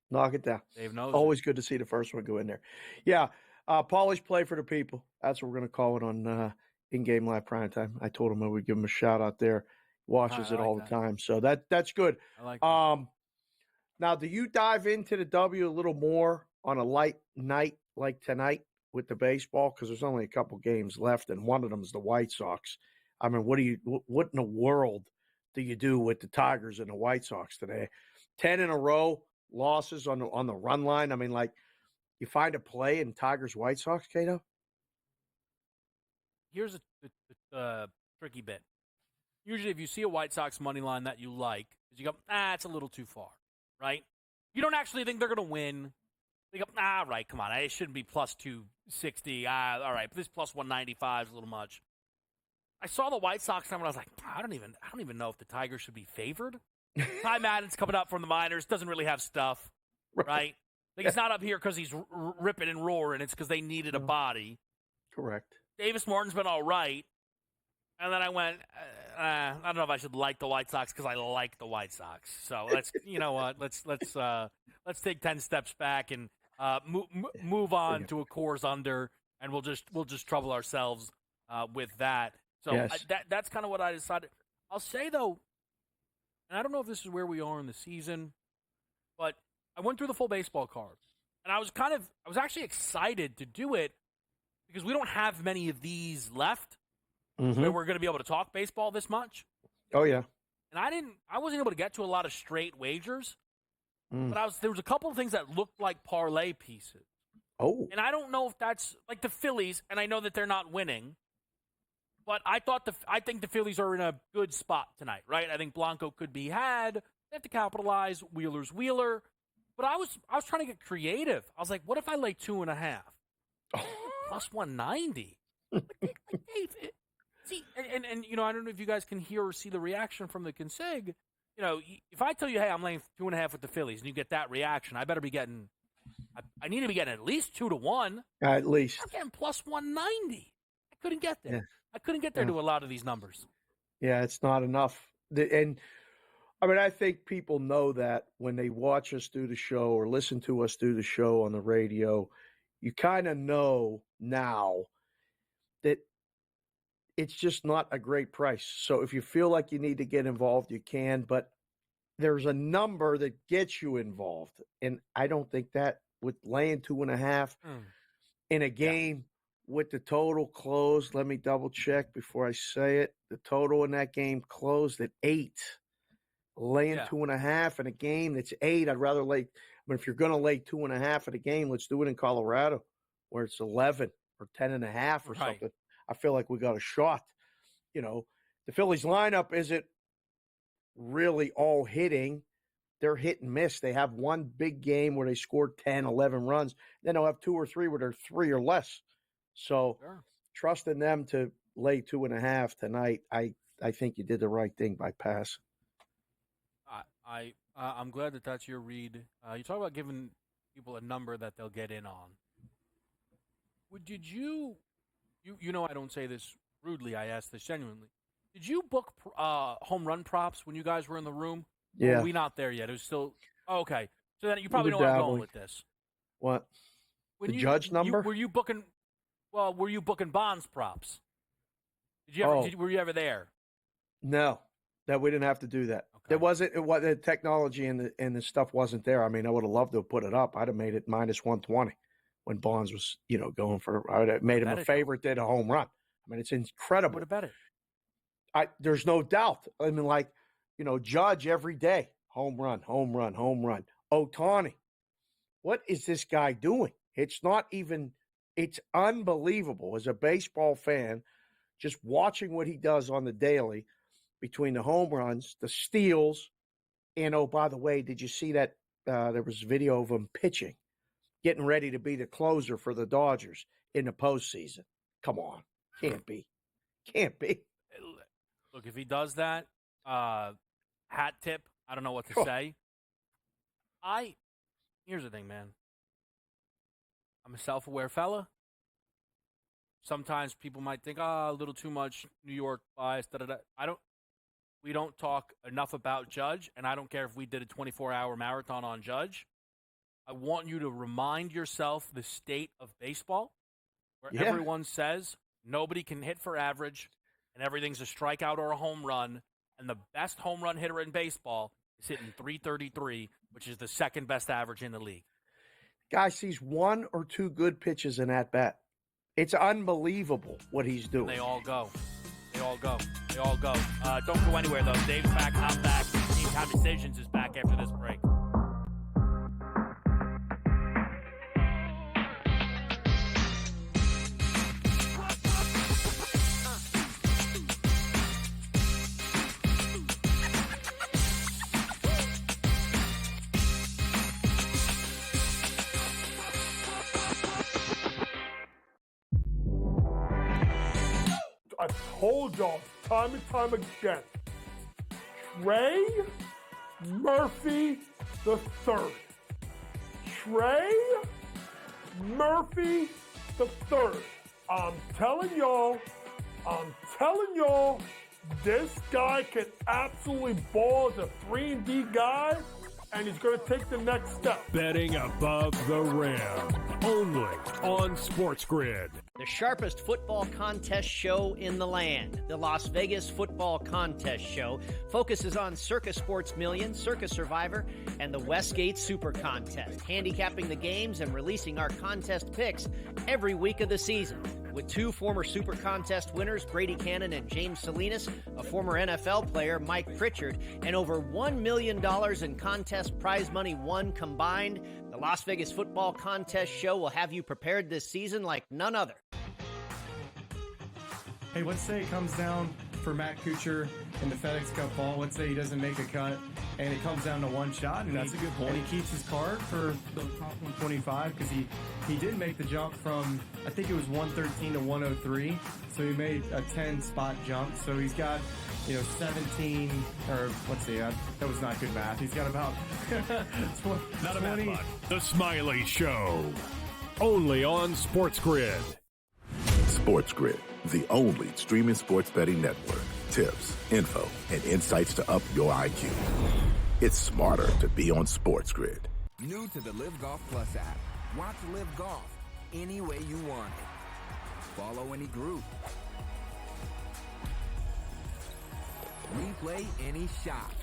Knock it down. Dave knows. Always good to see the first one go in there. Yeah. Paulie's play for the people. That's what we're going to call it on in-game live primetime. I told him I would give him a shout out there. Watches it all the time. So that's good. I like that. Now, do you dive into the W a little more on a light night like tonight with the baseball? Because there's only a couple games left, and one of them is the White Sox. I mean, what in the world do you do with the Tigers and the White Sox today? 10 in a row losses on the run line. I mean, like, you find a play in Tigers White Sox, Cato? Here's a tricky bit. Usually, if you see a White Sox money line that you like, you go, it's a little too far, right? You don't actually think they're going to win. You go, right, come on, it shouldn't be plus 260. All right, this plus 195 is a little much. I saw the White Sox number, and I was like, I don't even know if the Tigers should be favored. Ty Madden's coming up from the minors, doesn't really have stuff, right? Like, he's not up here because he's ripping and roaring. It's because they needed a body. Correct. Davis Martin's been all right. And then I went, I don't know if I should like the White Sox because I like the White Sox. So let's, you know what? Let's take 10 steps back and move on to a Coors under, and we'll just trouble ourselves with that. So that's kind of what I decided. I'll say though, and I don't know if this is where we are in the season, but I went through the full baseball card, and I was actually excited to do it because we don't have many of these left. Where we're going to be able to talk baseball this much. Oh yeah. And I wasn't able to get to a lot of straight wagers, but there was a couple of things that looked like parlay pieces. Oh. And I don't know if that's like the Phillies, and I know that they're not winning, but I think the Phillies are in a good spot tonight, right? I think Blanco could be had. They have to capitalize. Wheeler's Wheeler. But I was trying to get creative. I was like, what if I lay 2.5? Plus 190. See, and you know, I don't know if you guys can hear or see the reaction from the consig. You know, if I tell you, hey, I'm laying 2.5 with the Phillies, and you get that reaction, I better be getting. I need to be getting at least 2 to 1. At least. I'm getting plus 190. I couldn't get there. Yeah. I couldn't get there to a lot of these numbers. Yeah, it's not enough. And I mean, I think people know that when they watch us do the show or listen to us do the show on the radio, you kind of know now that it's just not a great price. So if you feel like you need to get involved, you can, but there's a number that gets you involved. And I don't think that with laying 2.5 in a game with the total closed, let me double check before I say it. The total in that game closed at 8. Laying 2.5 in a game that's 8, I'd rather lay. But if you're going to lay 2.5 in a game, let's do it in Colorado where it's 11 or 10.5 or something. I feel like we got a shot. You know, the Phillies lineup isn't really all hitting. They're hit and miss. They have one big game where they scored 10, 11 runs. Then they'll have 2 or 3 where they're 3 or less. So trusting them to lay 2.5 tonight, I think you did the right thing by passing. I'm glad that that's your read. You talk about giving people a number that they'll get in on. Did you know I don't say this rudely, I ask this genuinely. Did you book home run props when you guys were in the room? Yeah. Or are we not there yet? It was still okay. So then you probably know where I'm going with this. What? When the Judge number? Were you booking? Well, were you booking Bonds props? Did you ever? Were you ever there? No, that we didn't have to do that. Okay. There wasn't the technology and the stuff wasn't there. I mean, I would have loved to have put it up. I'd have made it minus 120 when Bonds was, going for. I would have made him a favorite, did a home run. I mean, it's incredible. Would have bet it. There's no doubt. I mean, Judge every day, home run, home run, home run. Ohtani, what is this guy doing? It's not even. It's unbelievable as a baseball fan, just watching what he does on the daily. Between the home runs, the steals, and by the way, did you see that there was video of him pitching, getting ready to be the closer for the Dodgers in the postseason? Come on, can't be. Look, if he does that, hat tip. I don't know what to say. Here's the thing, man. I'm a self-aware fella. Sometimes people might think, a little too much New York bias. We don't talk enough about Judge, and I don't care if we did a 24-hour marathon on Judge. I want you to remind yourself the state of baseball, where everyone says nobody can hit for average, and everything's a strikeout or a home run, and the best home run hitter in baseball is hitting .333, which is the second best average in the league. Guy sees one or two good pitches in that bat. It's unbelievable what he's doing. And they all go. Don't go anywhere, though. Dave's back. I'm back. Game Time Decisions is back after this break. I told y'all time and time again, Trey Murphy the third. Trey Murphy the third. I'm telling y'all, this guy can absolutely ball as a 3-and-D guy, and he's going to take the next step. Betting above the rim. Only on SportsGrid. The sharpest football contest show in the land, the Las Vegas Football Contest Show, focuses on Circa Sports Million, Circa Survivor, and the Westgate Super Contest, handicapping the games and releasing our contest picks every week of the season. With two former Super Contest winners, Brady Cannon and James Salinas, a former NFL player, Mike Pritchard, and over $1 million in contest prize money won combined, the Las Vegas Football Contest Show will have you prepared this season like none other. Hey, let's say it comes down for Matt Kuchar in the FedEx Cup ball. Let's say he doesn't make a cut, and it comes down to one shot. And that's a good point. And he keeps his card for the top 125 because he did make the jump from, I think it was 113 to 103. So he made a 10-spot jump. So he's got, 17, or let's see, that was not good math. He's got about 20. Not a math bug. The Smiley Show. Only on SportsGrid. SportsGrid, the only streaming sports betting network. Tips, info, and insights to up your IQ. It's smarter to be on SportsGrid. New to the Live Golf Plus app. Watch Live Golf any way you want it. Follow any group. Replay any shot.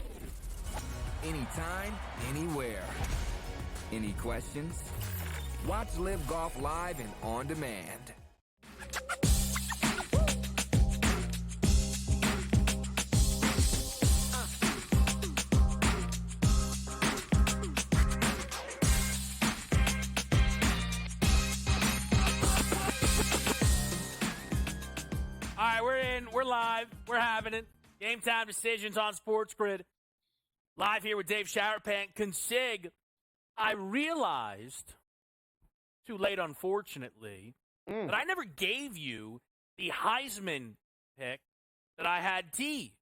Anytime, anywhere. Any questions? Watch Live Golf live and on demand. All right, we're in. We're live. We're having it. Game Time Decisions on SportsGrid. Live here with Dave Sharapan. Consig, I realized, too late unfortunately, that I never gave you the Heisman pick that I had teased.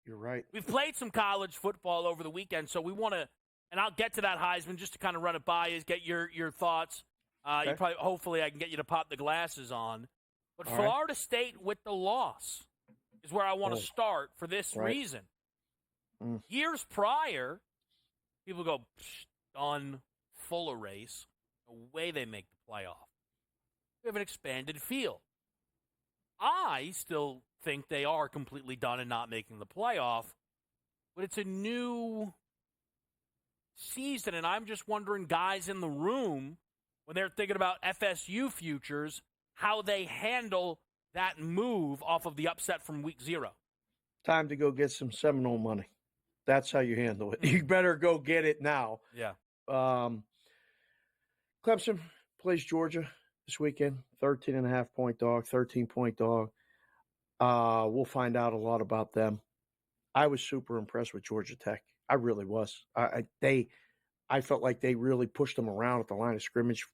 You're right. We've played some college football over the weekend, so we want to, and I'll get to that Heisman just to kind of run it by you, get your thoughts. Okay. You probably, hopefully I can get you to pop the glasses on. But All Florida State with the loss is where I want to start for this reason. Years prior, people go, done, full of race. The way they make the playoff. We have an expanded field. I still think they are completely done and not making the playoff, but it's a new season, and I'm just wondering, guys in the room, when they're thinking about FSU futures, how they handle that move off of the upset from week 0. Time to go get some Seminole money. That's how you handle it. You better go get it now. Yeah. Clemson plays Georgia this weekend. 13.5-point dog, 13-point dog. We'll find out a lot about them. I was super impressed with Georgia Tech. I really was. I felt like they really pushed them around at the line of scrimmage.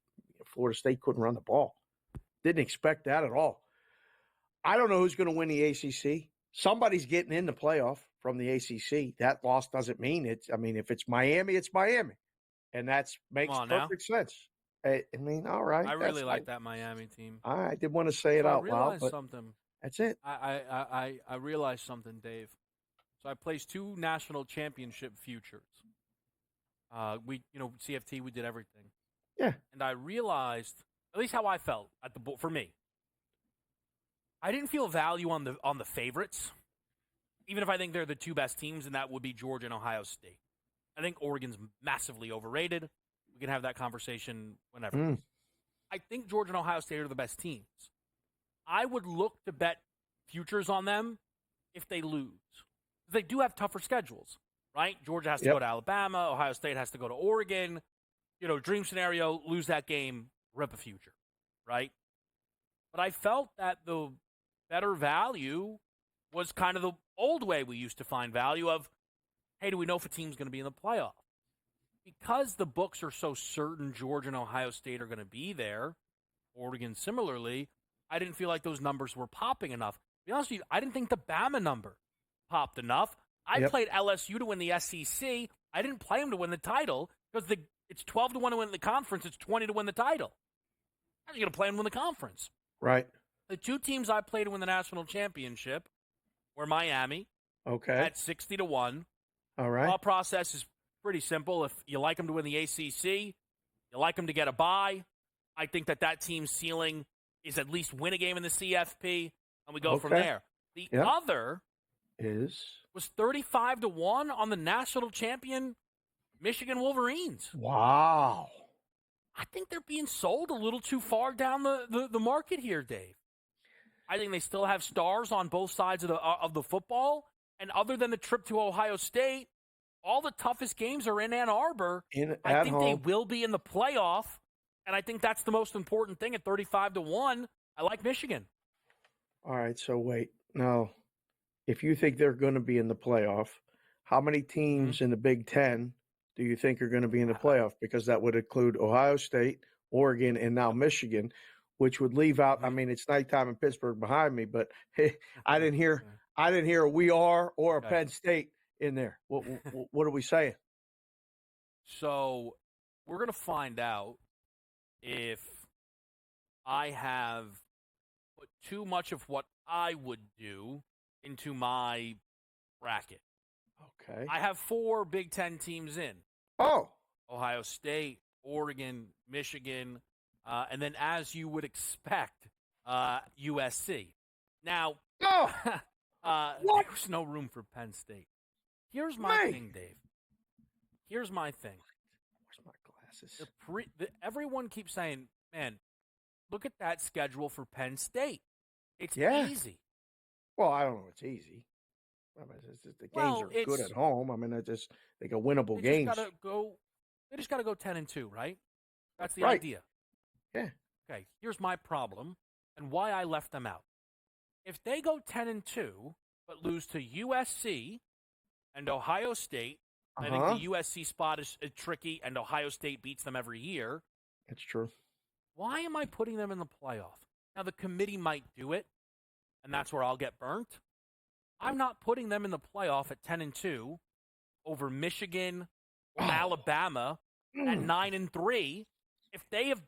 Florida State couldn't run the ball. Didn't expect that at all. I don't know who's going to win the ACC. Somebody's getting in the playoff from the ACC. That loss doesn't mean it's. I mean, if it's Miami, it's Miami, and that makes perfect sense. I mean, all right. I really like that Miami team. I did want to say it out loud, but something. That's it. I realized something, Dave. So I placed 2 national championship futures. CFT, we did everything. Yeah. And I realized, at least how I felt for me, I didn't feel value on the favorites, even if I think they're the 2 best teams, and that would be Georgia and Ohio State. I think Oregon's massively overrated. We can have that conversation whenever. I think Georgia and Ohio State are the best teams. I would look to bet futures on them if they lose. They do have tougher schedules, right? Georgia has to go to Alabama. Ohio State has to go to Oregon. Dream scenario, lose that game, rip a future, right? But I felt that the better value was kind of the old way we used to find value of, hey, do we know if a team's going to be in the playoff? Because the books are so certain Georgia and Ohio State are going to be there, Oregon similarly, I didn't feel like those numbers were popping enough. To be honest with you, I didn't think the Bama number popped enough. I played LSU to win the SEC. I didn't play them to win the title because it's 12 to 1 to win the conference. It's 20 to win the title. How are you going to play them to win the conference? Right. The 2 teams I played to win the national championship were Miami. Okay. At 60 to 1. All right. Thought process is pretty simple. If you like them to win the ACC, you like them to get a bye. I think that team's ceiling is at least win a game in the CFP, and we go from there. The other was 35 to 1 on the national champion Michigan Wolverines. Wow. I think they're being sold a little too far down the market here, Dave. I think they still have stars on both sides of the football, and other than the trip to Ohio State, all the toughest games are in Ann Arbor. I think they will be in the playoff, and I think that's the most important thing at 35 to 1. I like Michigan. All right, so wait. Now, if you think they're going to be in the playoff, how many teams in the Big Ten do you think are going to be in the playoff? Because that would include Ohio State, Oregon, and now Michigan, which would leave out. I mean, it's nighttime in Pittsburgh behind me, but hey, I didn't hear a We Are or a Penn State in there. What are we saying? So we're going to find out if I have put too much of what I would do into my bracket. Okay. I have 4 Big Ten teams in. Oh. Ohio State, Oregon, Michigan, and then as you would expect, USC. Now, there's no room for Penn State. Here's my thing, Dave. Here's my thing. Where's my glasses? Everyone keeps saying, man, look at that schedule for Penn State. It's easy. Well, I don't know. It's easy. I mean, the games are good at home. I mean, they got winnable games. They just got to go 10-2, right? That's the right. idea. Yeah. Okay. Here's my problem and why I left them out. If they go 10-2 but lose to USC and Ohio State, I think the USC spot is tricky, and Ohio State beats them every year. That's true. Why am I putting them in the playoff? Now, the committee might do it, and that's where I'll get burnt. I'm not putting them in the playoff at 10-2 over Michigan or Alabama at 9-3 if they have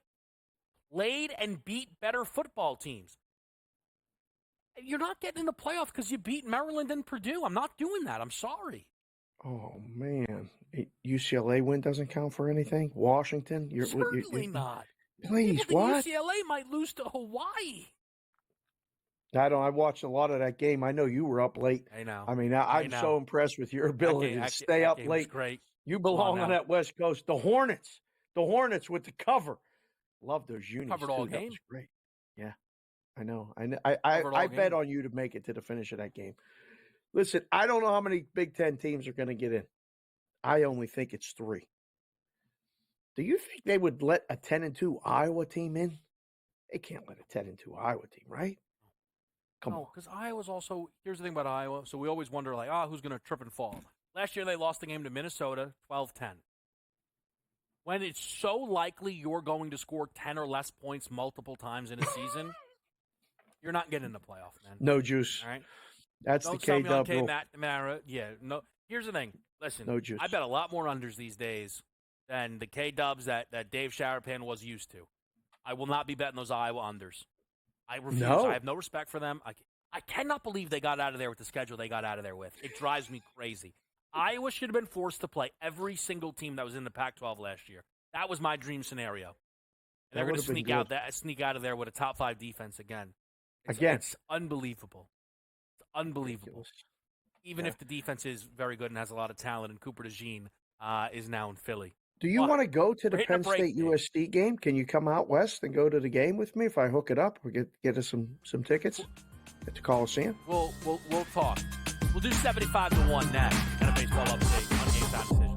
played and beat better football teams. You're not getting in the playoff because you beat Maryland and Purdue. I'm not doing that. I'm sorry. Oh, man. UCLA win doesn't count for anything? Washington? Certainly not. Please, People think what? UCLA might lose to Hawaii. I watched a lot of that game. I know you were up late. I know. I mean, I I'm know. so impressed with your ability to stay up game was late. great. You Come on belong on now. that West Coast. The Hornets with the cover. Love those unis Covered too. all That game. was great. Yeah, I know. Covered all I bet game. on you to make it to the finish of that game. Listen, I don't know how many Big Ten teams are going to get in. I only think it's 3. Do you think they would let a 10-2 Iowa team in? They can't let a 10-2 Iowa team, right? Come on. Because Iowa's also, here's the thing about Iowa. So we always wonder, like, who's going to trip and fall? Last year they lost the game to Minnesota 12-10. When it's so likely you're going to score 10 or less points multiple times in a season, you're not getting in the playoff, man. No juice. All right? That's Don't the sell me on K-Dub rule. Mara. Yeah, no. Here's the thing. Listen, No juice. I bet a lot more unders these days than the K-Dubs that Dave Sharapan was used to. I will not be betting those Iowa unders. I refuse. No. I have no respect for them. I cannot believe they got out of there with the schedule they got out of there with. It drives me crazy. Iowa should have been forced to play every single team that was in the Pac-12 last year. That was my dream scenario. And they're going to sneak out of there with a top 5 defense again. It's unbelievable. It's unbelievable. Ridiculous. Even if the defense is very good and has a lot of talent, and Cooper DeJean is now in Philly. Do you want to go to the We're hitting a Penn break, State Dave. USC game? Can you come out west and go to the game with me if I hook it up? We get us some tickets at the Coliseum. We'll talk. We'll do 75-1 next. And a baseball update on Game Time Decisions.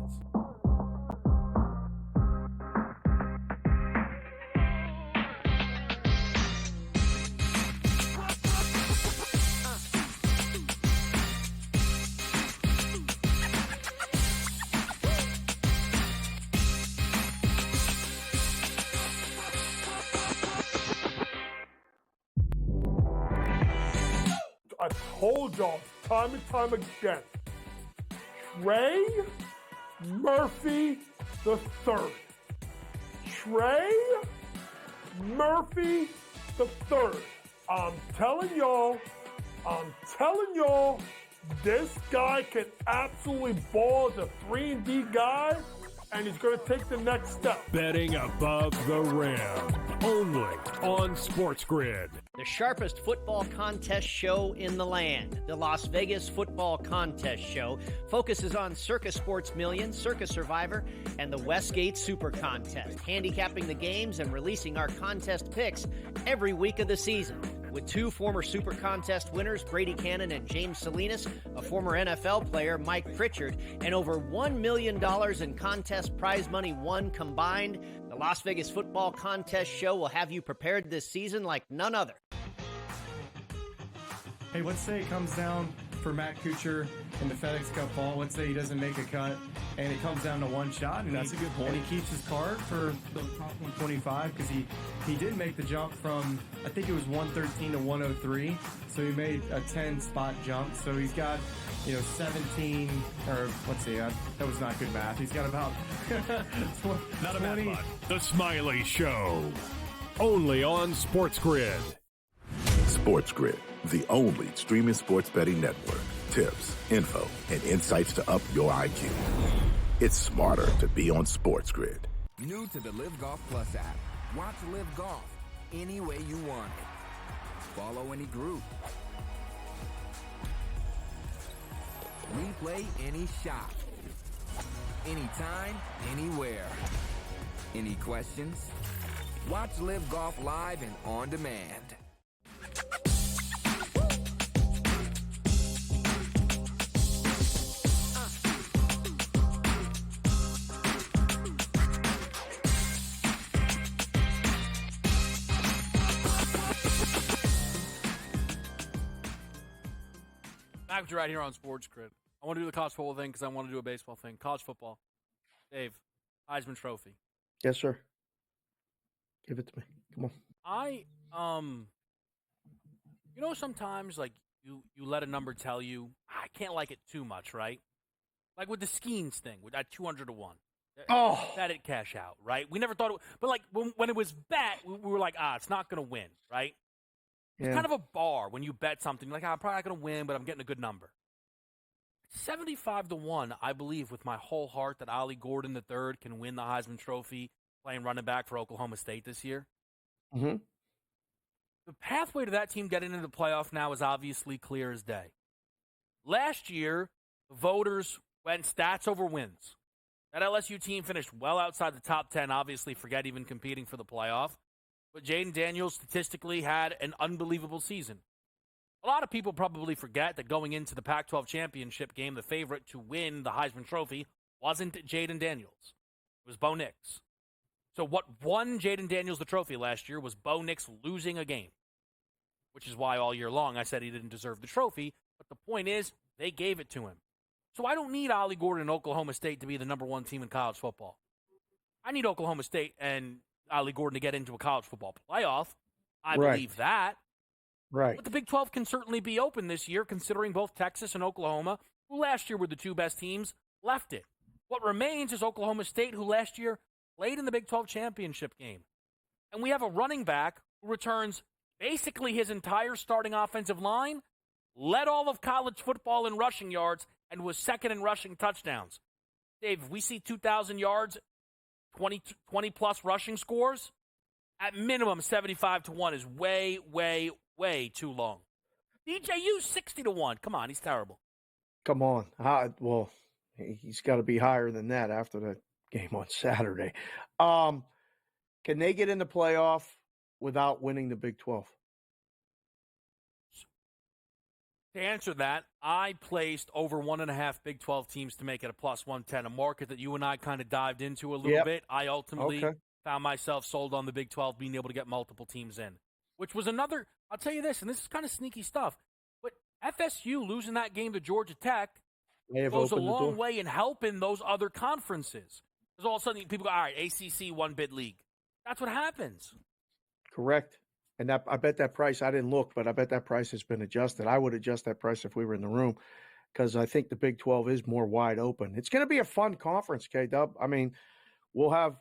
I told y'all time and time again. Trey Murphy the third. Trey Murphy the third. I'm telling y'all, this guy can absolutely ball as a 3-and-D guy, and he's going to take the next step. Betting above the rim. Only on SportsGrid. The sharpest football contest show in the land, the Las Vegas Football Contest Show, focuses on Circus Sports Million, Circus Survivor, and the Westgate Super Contest, handicapping the games and releasing our contest picks every week of the season. With 2 former Super Contest winners, Brady Cannon and James Salinas, a former NFL player, Mike Pritchard, and over $1 million in contest prize money won combined, the Las Vegas Football Contest Show will have you prepared this season like none other. Hey, let's say it comes down for Matt Kuchar in the FedEx Cup ball. Let's say he doesn't make a cut, and it comes down to one shot. And That's a good point. And he keeps his card for the top 125 because he did make the jump from, I think it was 113 to 103. So he made a 10-spot jump. So he's got, 17, or let's see, that was not good math. He's got about Not a bad one. The Smiley Show. Only on SportsGrid. SportsGrid, the only streaming sports betting network. Tips, info, and insights to up your IQ. It's smarter to be on SportsGrid. New to the Live Golf Plus app. Watch Live Golf any way you want it. Follow any group. Replay any shot. Anytime, anywhere. Any questions? Watch Live Golf live and on demand. Back with you right here on SportsGrid. I want to do the college football thing because I want to do a baseball thing. College football. Dave, Heisman Trophy. Yes, sir. Give it to me. Come on. Sometimes like you let a number tell you, I can't like it too much, right? Like with the Skeens thing, with that 200 to 1. That it cash out, right? We never thought it, but like when it was bet, we were like, it's not going to win, right? It's kind of a bar when you bet something. You're like, I'm probably not going to win, but I'm getting a good number. 75 to 1, I believe with my whole heart that Ollie Gordon III can win the Heisman Trophy, playing running back for Oklahoma State this year. Mm-hmm. The pathway to that team getting into the playoff now is obviously clear as day. Last year, the voters went stats over wins. That LSU team finished well outside the top 10, obviously forget even competing for the playoff. But Jaden Daniels statistically had an unbelievable season. A lot of people probably forget that going into the Pac-12 championship game, the favorite to win the Heisman Trophy wasn't Jaden Daniels. It was Bo Nix. So what won Jaden Daniels the trophy last year was Bo Nix losing a game, which is why all year long I said he didn't deserve the trophy. But the point is, they gave it to him. So I don't need Ollie Gordon and Oklahoma State to be the number one team in college football. I need Oklahoma State and Ollie Gordon to get into a college football playoff. I believe that. Right. But the Big 12 can certainly be open this year, considering both Texas and Oklahoma, who last year were the two best teams, left it. What remains is Oklahoma State, who last year played in the Big 12 championship game. And we have a running back who returns basically his entire starting offensive line, led all of college football in rushing yards, and was second in rushing touchdowns. Dave, if we see 2,000 yards, 20-plus rushing scores, at minimum 75-1 is way, way, way too long. DJU 60-1. Come on, he's terrible. Come on. Well, he's got to be higher than that after the game on Saturday. Can they get in the playoff without winning the Big 12? To answer that, I placed over 1.5 Big 12 teams to make it a plus 110, a market that you and I kind of dived into a little bit. I ultimately found myself sold on the Big 12 being able to get multiple teams in, which was another, I'll tell you this, and this is kind of sneaky stuff, but FSU losing that game to Georgia Tech goes a long way in helping those other conferences. Because all of a sudden people go, all right, ACC one-bid league. That's what happens. Correct. And that, I bet that price, I didn't look, but I bet that price has been adjusted. I would adjust that price if we were in the room because I think the Big 12 is more wide open. It's going to be a fun conference, K-Dub. I mean, we'll have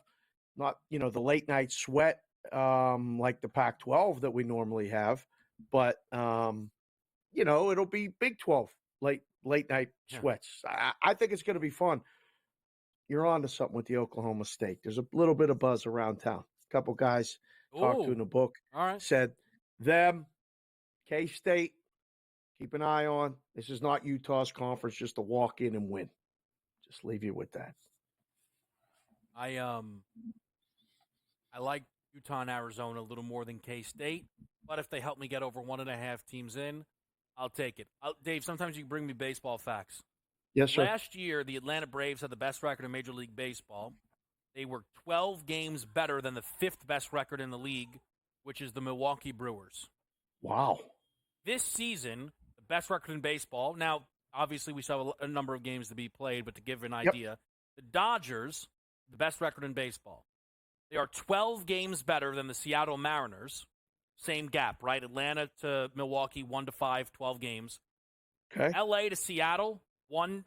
not, the late night sweat like the Pac-12 that we normally have, but, it'll be Big 12 late night sweats. I think it's going to be fun. You're on to something with the Oklahoma State. There's a little bit of buzz around town. A couple guys talked to in the book said them, K-State, keep an eye on. This is not Utah's conference just to walk in and win. Just leave you with that. I like Utah and Arizona a little more than K-State, but if they help me get over 1.5 teams in, I'll take it. Dave, sometimes you can bring me baseball facts. Yes, sir. Last year, the Atlanta Braves had the best record in Major League Baseball. They were 12 games better than the 5th best record in the league, which is the Milwaukee Brewers. Wow. This season, the best record in baseball. Now, obviously, we still have a number of games to be played, but to give an idea, the Dodgers, the best record in baseball. They are 12 games better than the Seattle Mariners. Same gap, right? Atlanta to Milwaukee, 1-5, 12 games. Okay. LA to Seattle, 1-15.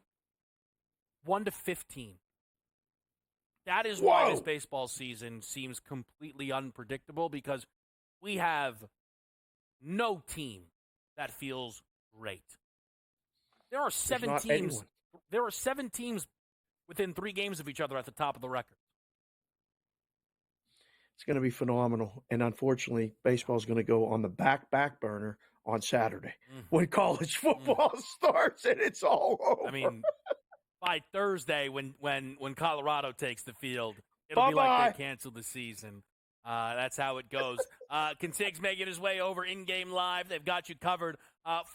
That is why this baseball season seems completely unpredictable because we have no team that feels great. There are 7 teams. There are 7 teams within 3 games of each other at the top of the record. It's going to be phenomenal. And unfortunately, baseball is going to go on the back burner on Saturday when college football starts and it's all over. I mean, by Thursday when Colorado takes the field, it'll be like they canceled the season. That's how it goes. Consig's making his way over in-game live. They've got you covered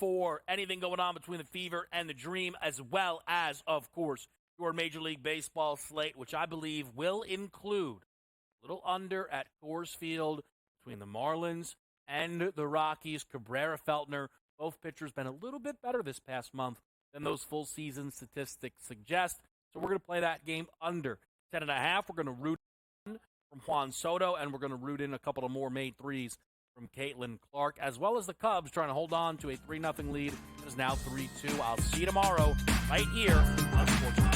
for anything going on between the Fever and the Dream, as well as, of course, your Major League Baseball slate, which I believe will include a little under at Coors Field between the Marlins and the Rockies. Cabrera, Feltner, both pitchers been a little bit better this past month than those full season statistics suggest. So we're going to play that game under 10.5. We're going to root in from Juan Soto, and we're going to root in a couple of more made threes from Caitlin Clark, as well as the Cubs trying to hold on to a 3-0 lead. It is now 3-2. I'll see you tomorrow right here on SportsGrid.